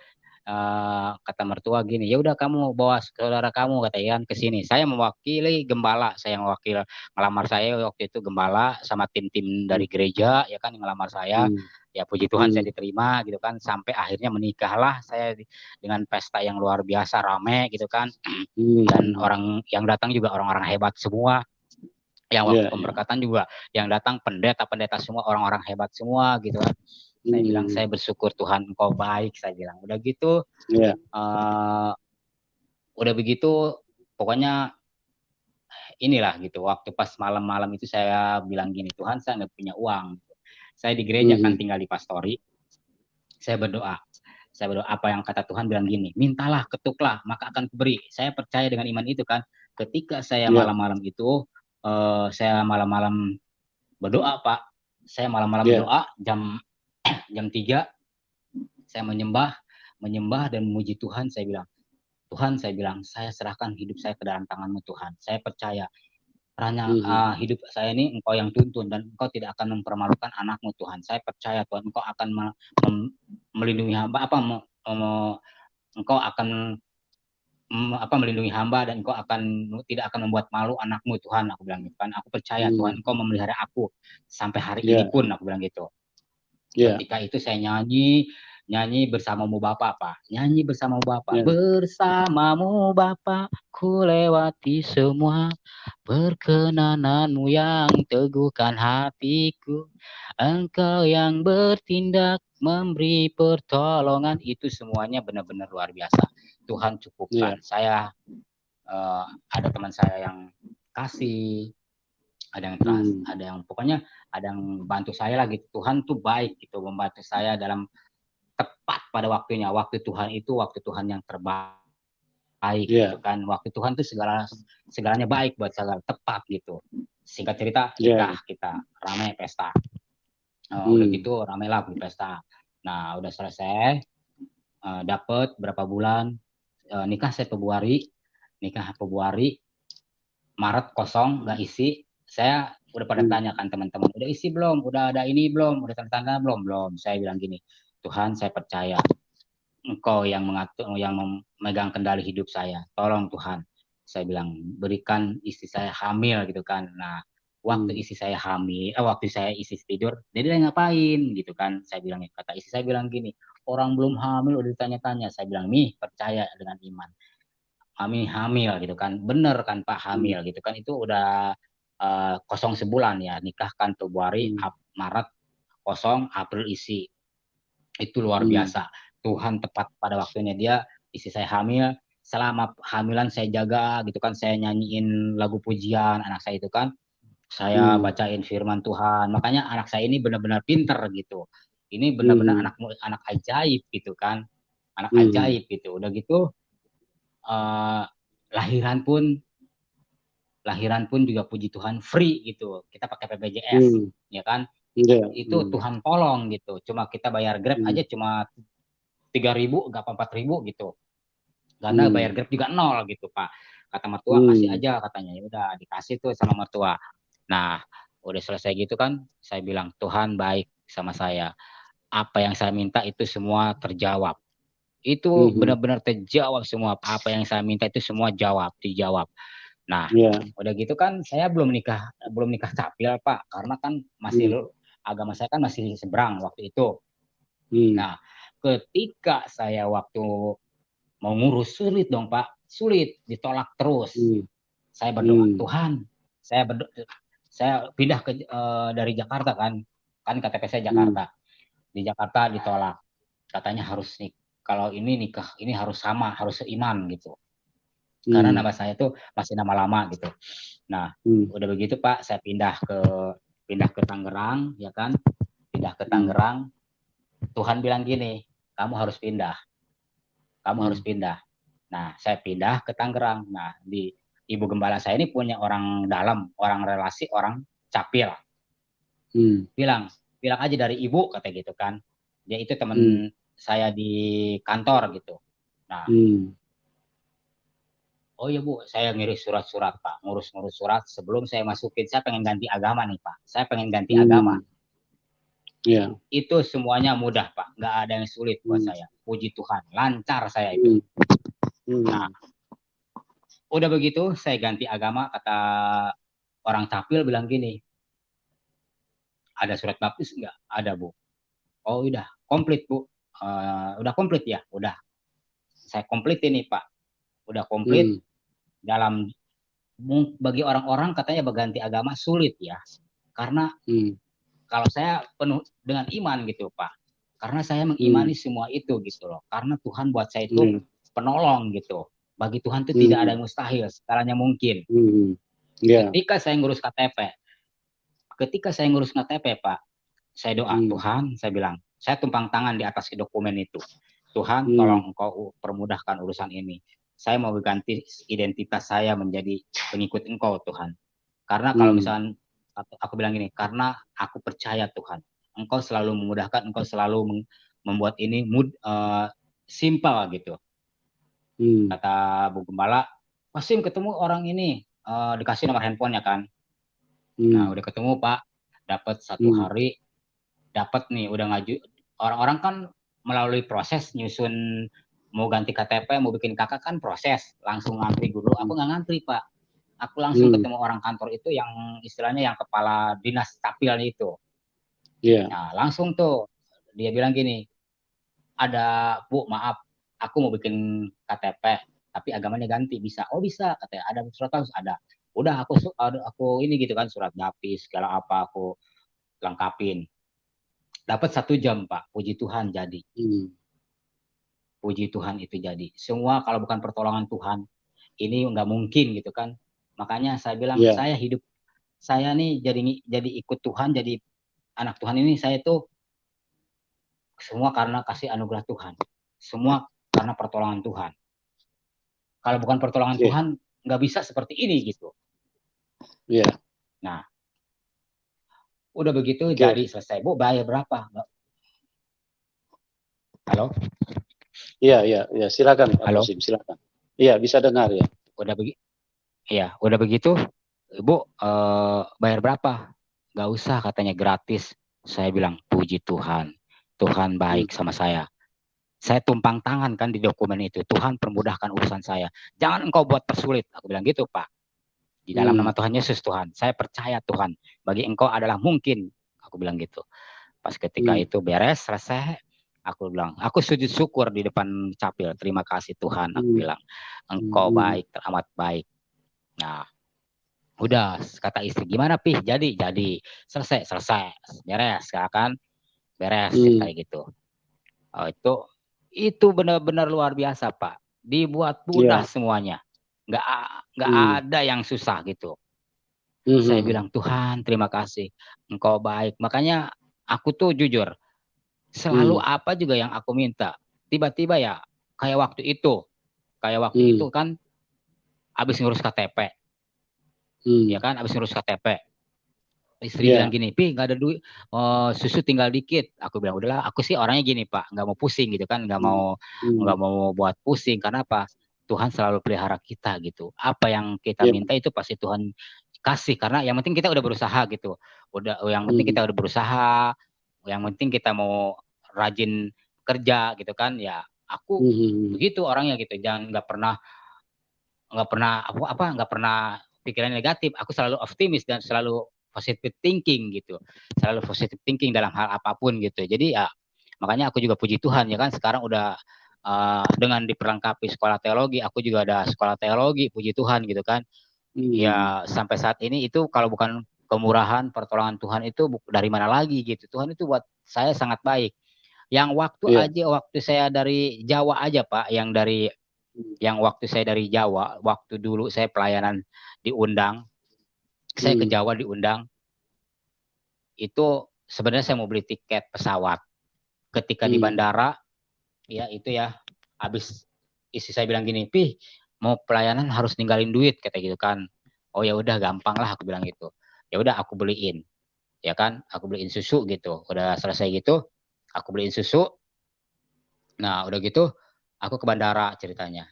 kata mertua gini, ya udah kamu bawa saudara kamu, kata Ian, ke sini. Saya mewakili gembala, saya mewakili ngelamar saya waktu itu gembala sama tim-tim dari gereja ya kan yang ngelamar saya. Ya puji Tuhan saya diterima gitu kan, sampai akhirnya menikahlah saya dengan pesta yang luar biasa rame gitu kan. Dan orang yang datang juga orang-orang hebat semua. Yang waktu pemberkatan juga yang datang pendeta-pendeta semua orang-orang hebat semua gitu kan. Saya bilang saya bersyukur Tuhan engkau baik, saya bilang. Udah gitu udah begitu pokoknya inilah gitu, waktu pas malam-malam itu saya bilang gini, Tuhan saya nggak punya uang, saya di gereja kan tinggal di pastori, saya berdoa apa yang kata Tuhan bilang gini, mintalah ketuklah maka akan kuberi. Saya percaya dengan iman itu kan. Ketika saya malam-malam itu saya malam-malam berdoa Pak, saya malam-malam berdoa jam 3 saya menyembah dan memuji Tuhan. Saya bilang, Tuhan, saya bilang, saya serahkan hidup saya ke dalam tangan-Mu Tuhan. Saya percaya hidup saya ini Engkau yang tuntun dan Engkau tidak akan mempermalukan anak-Mu Tuhan. Saya percaya Tuhan, Engkau akan melindungi hamba, Engkau akan melindungi hamba dan Engkau tidak akan membuat malu anak-Mu Tuhan. Aku bilang gitu kan. Aku percaya Tuhan, Engkau memelihara aku sampai hari ini pun, aku bilang gitu. Ketika itu saya nyanyi bersamamu Bapa, Pak. Nyanyi bersamamu Bapa. Bersamamu Bapa, ku lewati semua. Perkenananmu yang teguhkan hatiku. Engkau yang bertindak, memberi pertolongan. Itu semuanya benar-benar luar biasa. Tuhan cukupkan. Saya ada teman saya yang kasih, ada yang pokoknya ada yang bantu saya lah gitu. Tuhan tuh baik gitu, membantu saya dalam tepat pada waktunya. Waktu Tuhan itu waktu Tuhan yang terbaik gitu kan. Waktu Tuhan tuh segalanya baik buat saya, tepat gitu. Singkat cerita nikah kita, ramai pesta. Udah gitu ramailah pesta. Nah, udah selesai, dapat berapa bulan, nikah saya Februari, Maret kosong nggak isi. Saya Udah pada tanya kan teman-teman, udah isi belum? Udah ada ini belum? Udah tanda tanda belum? Belum. Saya bilang gini, Tuhan saya percaya Engkau yang mengatur, yang memegang kendali hidup saya. Tolong Tuhan. Saya bilang, berikan istri saya hamil gitu kan. Nah, waktu istri saya hamil, waktu saya istri tidur, jadi dia ngapain gitu kan. Saya bilang, kata istri saya bilang gini, orang belum hamil udah ditanya-tanya. Saya bilang, nih percaya dengan iman. Kami hamil gitu kan. Bener kan Pak hamil gitu kan. Itu udah kosong sebulan ya. Nikah kan Februari, Maret kosong, April isi. Itu luar biasa. Tuhan tepat pada waktunya, dia istri saya hamil, selama hamilan saya jaga gitu kan, saya nyanyiin lagu pujian anak saya itu kan, saya bacain firman Tuhan. Makanya anak saya ini benar-benar pinter gitu. Ini benar-benar anak anak ajaib gitu kan, anak ajaib gitu. Udah gitu eh, lahiran pun juga puji Tuhan free gitu. Kita pakai BPJS ya kan. Itu Tuhan tolong gitu. Cuma kita bayar Grab aja cuma 3.000 nggak apa 4.000 gitu, karena bayar Grab juga nol gitu Pak. Kata mertua kasih aja katanya. Ya udah dikasih tuh sama mertua. Nah udah selesai gitu kan, saya bilang Tuhan baik sama saya, apa yang saya minta itu semua terjawab. Itu benar-benar terjawab semua, apa yang saya minta itu semua dijawab. Nah udah gitu kan saya belum nikah capil Pak, karena kan masih agama saya kan masih seberang waktu itu. Nah ketika saya waktu mau ngurus, sulit dong Pak, sulit, ditolak terus. Saya berdoa, Tuhan, saya pindah dari Jakarta kan KTP saya Jakarta. Di Jakarta ditolak, katanya harus nih, kalau ini nikah ini harus sama, harus seiman gitu. Karena nama saya tuh masih nama lama gitu. Nah, udah begitu Pak, saya pindah ke Tangerang, ya kan? Pindah ke Tangerang. Tuhan bilang gini, kamu harus pindah. Nah, saya pindah ke Tangerang. Nah, di ibu gembala saya ini punya orang dalam, orang relasi, orang capil. Bilang aja dari ibu, kata gitu kan. Dia itu teman saya di kantor gitu. Nah, oh iya Bu, saya ngiris surat-surat Pak, ngurus-ngurus surat sebelum saya masukin. Saya pengen ganti agama nih Pak. Saya pengen ganti agama. Itu semuanya mudah Pak, nggak ada yang sulit buat saya. Puji Tuhan, lancar saya itu. Nah, udah begitu saya ganti agama, kata orang capil bilang gini, ada surat baptis nggak? Ada Bu. Oh udah komplit Bu. Udah komplit ya? Udah. Saya komplit ini Pak. Udah komplit. Dalam bagi orang-orang katanya berganti agama sulit ya. Karena kalau saya penuh dengan iman gitu Pak. Karena saya mengimani semua itu gitu loh. Karena Tuhan buat saya itu penolong gitu. Bagi Tuhan itu tidak ada yang mustahil, segalanya mungkin. Ketika saya ngurus KTP, Pak, saya doa, Tuhan, saya bilang, saya tumpang tangan di atas dokumen itu. Tuhan, tolong Engkau permudahkan urusan ini. Saya mau ganti identitas saya menjadi pengikut Engkau, Tuhan. Karena kalau misalnya aku bilang gini, karena aku percaya Tuhan, Engkau selalu memudahkan, Engkau selalu membuat ini simpel gitu. Kata Bu Gembala, Wasim ketemu orang ini, dikasih nomor handphonenya kan. Nah udah ketemu Pak, dapat 1 hari, dapat nih udah ngaju. Orang-orang kan melalui proses nyusun, mau ganti KTP, mau bikin kakak kan proses, langsung ngantri dulu. Aku nggak ngantri Pak, aku langsung ketemu orang kantor itu yang istilahnya yang kepala dinas capilnya itu. Nah langsung tuh dia bilang gini, ada Bu maaf, aku mau bikin KTP tapi agamanya ganti, bisa? Oh bisa, katanya. Ada surat harus ada. Udah aku ini gitu kan, surat baptis segala apa aku lengkapin. Dapat 1 jam Pak, puji Tuhan jadi. Puji Tuhan itu jadi. Semua kalau bukan pertolongan Tuhan ini nggak mungkin gitu kan. Makanya saya bilang saya hidup, saya nih jadi ikut Tuhan, jadi anak Tuhan ini, saya tuh semua karena kasih anugerah Tuhan. Semua karena pertolongan Tuhan. Kalau bukan pertolongan Tuhan, nggak bisa seperti ini gitu. Nah, udah begitu jadi selesai. Bu, bayar berapa? Halo? Iya, silakan Pak Halo? Musim, silakan. Iya, bisa dengar ya. Udah begitu Ibu bayar berapa? Gak usah, katanya gratis. Saya bilang, puji Tuhan, Tuhan Hmm. baik sama saya. Saya tumpang tangan kan di dokumen itu. Tuhan permudahkan urusan saya. Jangan engkau buat persulit. Aku bilang gitu, Pak. Di dalam nama Hmm. Tuhan Yesus, Tuhan. Saya percaya Tuhan. Bagi engkau adalah mungkin. Aku bilang gitu. Pas ketika Hmm. itu beres, selesai. Aku bilang, aku sujud syukur di depan capil. Terima kasih Tuhan. Aku Hmm. bilang, engkau Hmm. baik, teramat baik. Nah, udah, kata istri, gimana Pih? Jadi. Selesai. Beres, kan? Beres Hmm. ceritanya gitu. Oh, itu benar-benar luar biasa, Pak. Dibuat mudah Ya. semuanya. Nggak, nggak Hmm. ada yang susah gitu. Saya Hmm. bilang, Tuhan, terima kasih. Engkau baik. Makanya aku tuh jujur, selalu Hmm. apa juga yang aku minta. Tiba-tiba ya, kayak waktu itu. Kayak waktu Hmm. itu kan, habis ngurus KTP. Ya Hmm. kan, habis ngurus KTP. Istri bilang Ya. gini, Pi nggak ada duit, susu tinggal dikit. Aku bilang udahlah, aku sih orangnya gini Pak, nggak mau pusing gitu kan, nggak Hmm. mau Hmm. nggak mau buat pusing karena apa? Tuhan selalu pelihara kita gitu. Apa yang kita Ya. minta itu pasti Tuhan kasih karena yang penting kita udah berusaha gitu. Yang penting Hmm. kita udah berusaha, yang penting kita mau rajin kerja gitu kan. Ya aku Hmm. begitu orangnya gitu. Jangan nggak pernah pikiran negatif. Aku selalu optimis dan selalu positive thinking gitu, selalu positive thinking dalam hal apapun gitu. Jadi ya makanya aku juga puji Tuhan ya kan sekarang udah dengan diperlengkapi sekolah teologi, aku juga ada sekolah teologi, puji Tuhan gitu kan. Hmm. Ya sampai saat ini itu kalau bukan kemurahan pertolongan Tuhan itu dari mana lagi gitu. Tuhan itu buat saya sangat baik. Yang Ya. waktu saya dari Jawa aja Pak, yang waktu saya dari Jawa, waktu dulu saya pelayanan diundang, saya ke Hmm. Jawa diundang, itu sebenarnya saya mau beli tiket pesawat. Ketika di Hmm. bandara, ya itu ya, habis istri saya bilang gini, Pih, mau pelayanan harus ninggalin duit, kata gitu kan. Oh ya udah gampang lah, aku bilang gitu. Ya udah aku beliin, ya kan, aku beliin susu gitu. Udah selesai gitu, aku beliin susu. Nah udah gitu, aku ke bandara ceritanya.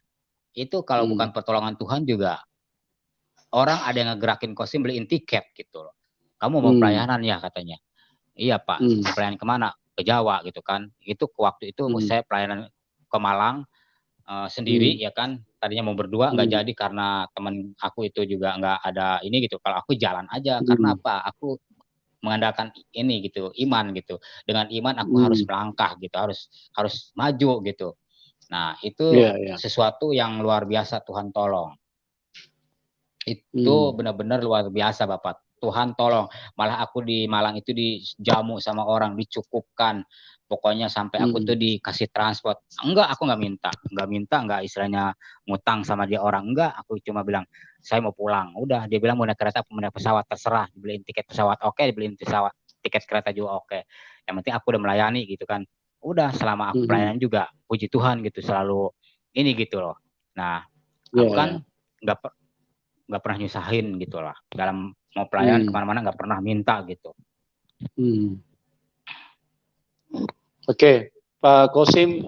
Itu kalau Hmm. bukan pertolongan Tuhan juga orang ada yang ngegerakin kosim beliin tiket gitu loh. Kamu mau Hmm. pelayanan ya katanya. Iya Pak, Hmm. mau pelayanan kemana? Ke Jawa gitu kan. Itu waktu itu Hmm. saya pelayanan ke Malang sendiri Hmm. ya kan. Tadinya mau berdua nggak Hmm. jadi karena teman aku itu juga nggak ada ini gitu. Kalau aku jalan aja karena Hmm. apa? Aku mengandalkan ini gitu, iman gitu. Dengan iman aku harus Hmm. melangkah gitu, harus maju gitu. Nah, itu Ya, ya. sesuatu yang luar biasa Tuhan tolong. Itu Hmm. benar-benar luar biasa Bapak. Tuhan tolong. Malah aku di Malang itu dijamu sama orang, dicukupkan. Pokoknya sampai aku Hmm. tuh dikasih transport. Enggak, aku nggak minta. Enggak istilahnya ngutang sama dia orang. Enggak, aku cuma bilang, saya mau pulang. Udah, dia bilang mau naik kereta, mau naik pesawat, terserah. Dibeliin tiket pesawat, oke. Dibeliin pesawat, tiket kereta juga oke. Yang penting aku udah melayani gitu kan. Udah, selama aku Hmm. pelayanan juga, puji Tuhan gitu, selalu ini gitu loh. Nah, Ya, aku ya. kan nggak nggak pernah nyusahin gitu lah dalam mau pelayanan Hmm. kemana-mana nggak pernah minta gitu. Hmm. Oke, Pak Kosim,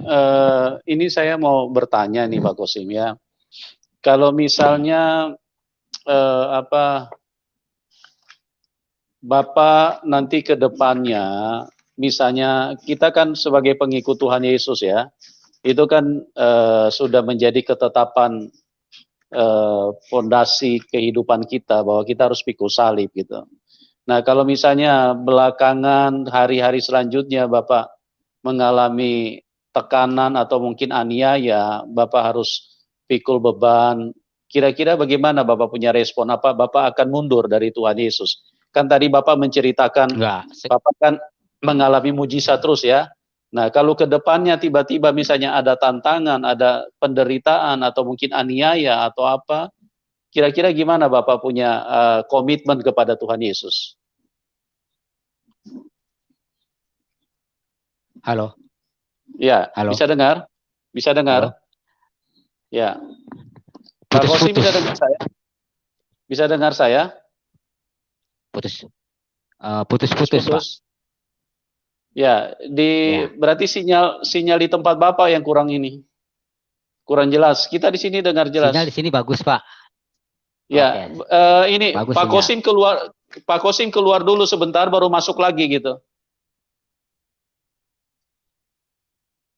ini saya mau bertanya nih Pak Kosim ya. Kalau misalnya apa Bapak nanti ke depannya, misalnya kita kan sebagai pengikut Tuhan Yesus ya, itu kan sudah menjadi ketetapan fondasi kehidupan kita bahwa kita harus pikul salib gitu. Nah, kalau misalnya belakangan hari-hari selanjutnya Bapak mengalami tekanan atau mungkin aniaya, Bapak harus pikul beban. Kira-kira bagaimana Bapak punya respon? Apa Bapak akan mundur dari Tuhan Yesus? Kan tadi Bapak menceritakan, Enggak, Bapak kan mengalami mujizat terus ya. Nah, kalau ke depannya tiba-tiba misalnya ada tantangan, ada penderitaan atau mungkin aniaya atau apa, kira-kira gimana Bapak punya komitmen kepada Tuhan Yesus? halo, Ya, halo, bisa dengar? Bisa dengar? halo, Ya. Pak Kosim putus-putus, bisa dengar saya? Bisa dengar saya? putus, putus-putus Pak. Putus-putus. Ya, Ya, berarti sinyal sinyal di tempat Bapak yang kurang ini. Kurang jelas. Kita di sini dengar sinyal di jelas. sini bagus Pak. Ya, Oke, ini bagus Pak sinyal. Kosim keluar, Pak Kosim keluar dulu sebentar, baru masuk lagi gitu.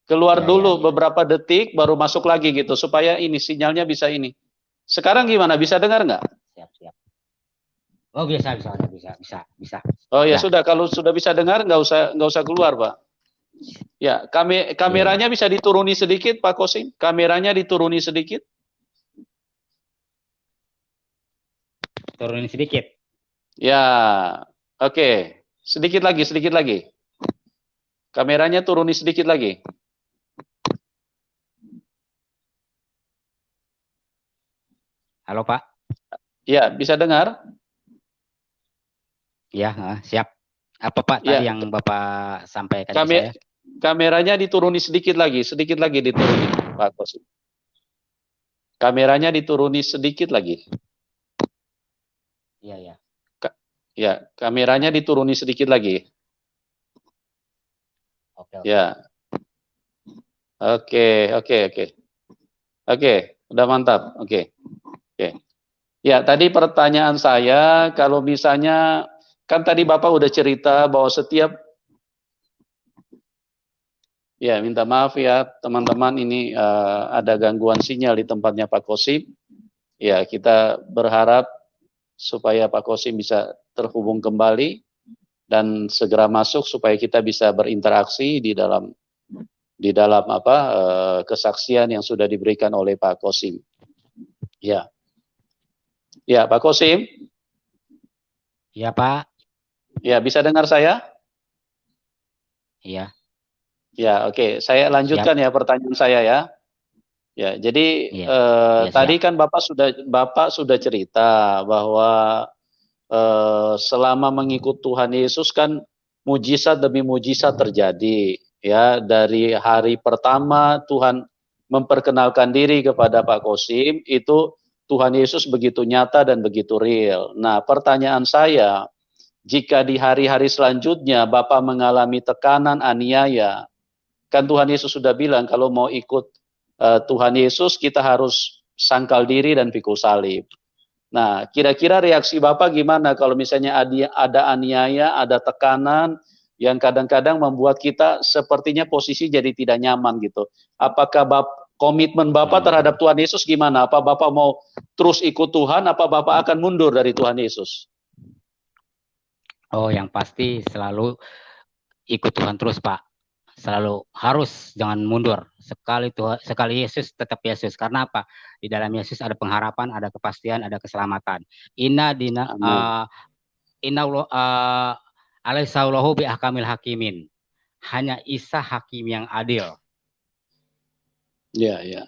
Keluar Ya, ya, dulu ya. beberapa detik, baru masuk lagi gitu, supaya ini sinyalnya bisa ini. Sekarang gimana? Bisa dengar nggak? Siap, siap. Oh, bisa, bisa, bisa, bisa, bisa. Oh ya Udah. sudah, kalau sudah bisa dengar, nggak usah keluar, Pak. Ya, Iya, iya. kameranya bisa dituruni sedikit, Pak Kosim. Kameranya dituruni sedikit. Turunin sedikit. Ya, oke. Sedikit lagi, sedikit lagi. Kameranya turuni sedikit lagi. Halo, Pak. Ya, bisa dengar? Ya, siap. Apa Pak tadi Ya, yang Bapak sampaikan ke saya? kame kameranya dituruni sedikit lagi dituruni, Pak Kosim. Kameranya dituruni sedikit lagi. Iya, iya. Ya, kameranya dituruni sedikit lagi. Oke, oke. Ya, oke, oke, oke. Oke, udah mantap. Oke, oke. Ya, tadi pertanyaan saya, kalau misalnya, kan tadi Bapak udah cerita bahwa setiap, ya minta maaf ya teman-teman, ini ada gangguan sinyal di tempatnya Pak Kosim. Ya, kita berharap supaya Pak Kosim bisa terhubung kembali dan segera masuk supaya kita bisa berinteraksi di dalam apa kesaksian yang sudah diberikan oleh Pak Kosim. Ya, ya Pak Kosim, Iya, Pak. ya bisa dengar saya? Iya, Ya, oke. Saya siap. lanjutkan ya pertanyaan saya ya. Ya, jadi Iya. Iya, siap. tadi kan Bapak sudah cerita bahwa selama mengikut Tuhan Yesus kan mujizat demi mujizat terjadi ya, dari hari pertama Tuhan memperkenalkan diri kepada Pak Kosim itu Tuhan Yesus begitu nyata dan begitu real. Nah, pertanyaan saya, jika di hari-hari selanjutnya Bapak mengalami tekanan, aniaya, kan Tuhan Yesus sudah bilang kalau mau ikut Tuhan Yesus kita harus sangkal diri dan pikul salib. Nah, kira-kira reaksi Bapak gimana kalau misalnya ada aniaya, ada tekanan yang kadang-kadang membuat kita sepertinya posisi jadi tidak nyaman gitu. Apakah komitmen Bapak Hmm. terhadap Tuhan Yesus gimana? Apa Bapak mau terus ikut Tuhan, apa Bapak akan mundur dari Tuhan Yesus? Oh, yang pasti selalu ikut Tuhan terus, Pak. Selalu harus, jangan mundur. Sekali Yesus tetap Yesus. Karena apa? Di dalam Yesus ada pengharapan, ada kepastian, ada keselamatan. Amin. Inna alaihissallahu bi ahkamil hakimin. Hanya Isa hakim yang adil. Ya, ya.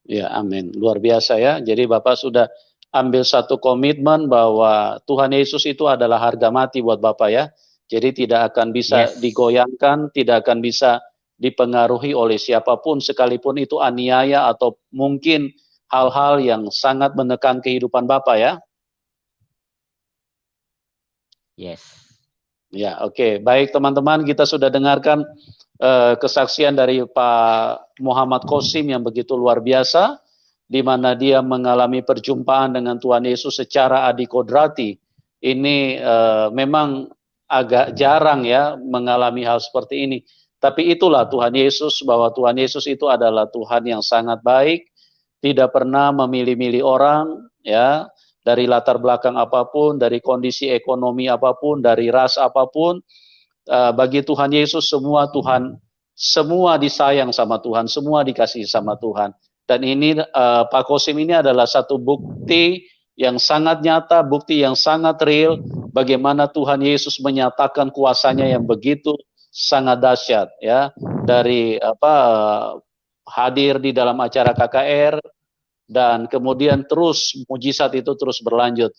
Ya, amin. Luar biasa ya. Jadi Bapak sudah ambil satu komitmen bahwa Tuhan Yesus itu adalah harga mati buat Bapak ya. Jadi tidak akan bisa Yes. digoyangkan, tidak akan bisa dipengaruhi oleh siapapun sekalipun itu aniaya atau mungkin hal-hal yang sangat menekan kehidupan Bapak ya. Yes. Ya, oke. Baik teman-teman, kita sudah dengarkan kesaksian dari Pak Muhammad Kosim yang begitu luar biasa, di mana dia mengalami perjumpaan dengan Tuhan Yesus secara adikodrati. Ini memang agak jarang ya mengalami hal seperti ini. Tapi itulah Tuhan Yesus, bahwa Tuhan Yesus itu adalah Tuhan yang sangat baik, tidak pernah memilih-milih orang, ya, dari latar belakang apapun, dari kondisi ekonomi apapun, dari ras apapun. Bagi Tuhan Yesus semua disayang sama Tuhan, semua dikasih sama Tuhan. Dan ini Pak Kosim ini adalah satu bukti yang sangat nyata, bukti yang sangat real bagaimana Tuhan Yesus menyatakan kuasanya yang begitu sangat dahsyat ya, dari hadir di dalam acara KKR dan kemudian terus mujizat itu terus berlanjut.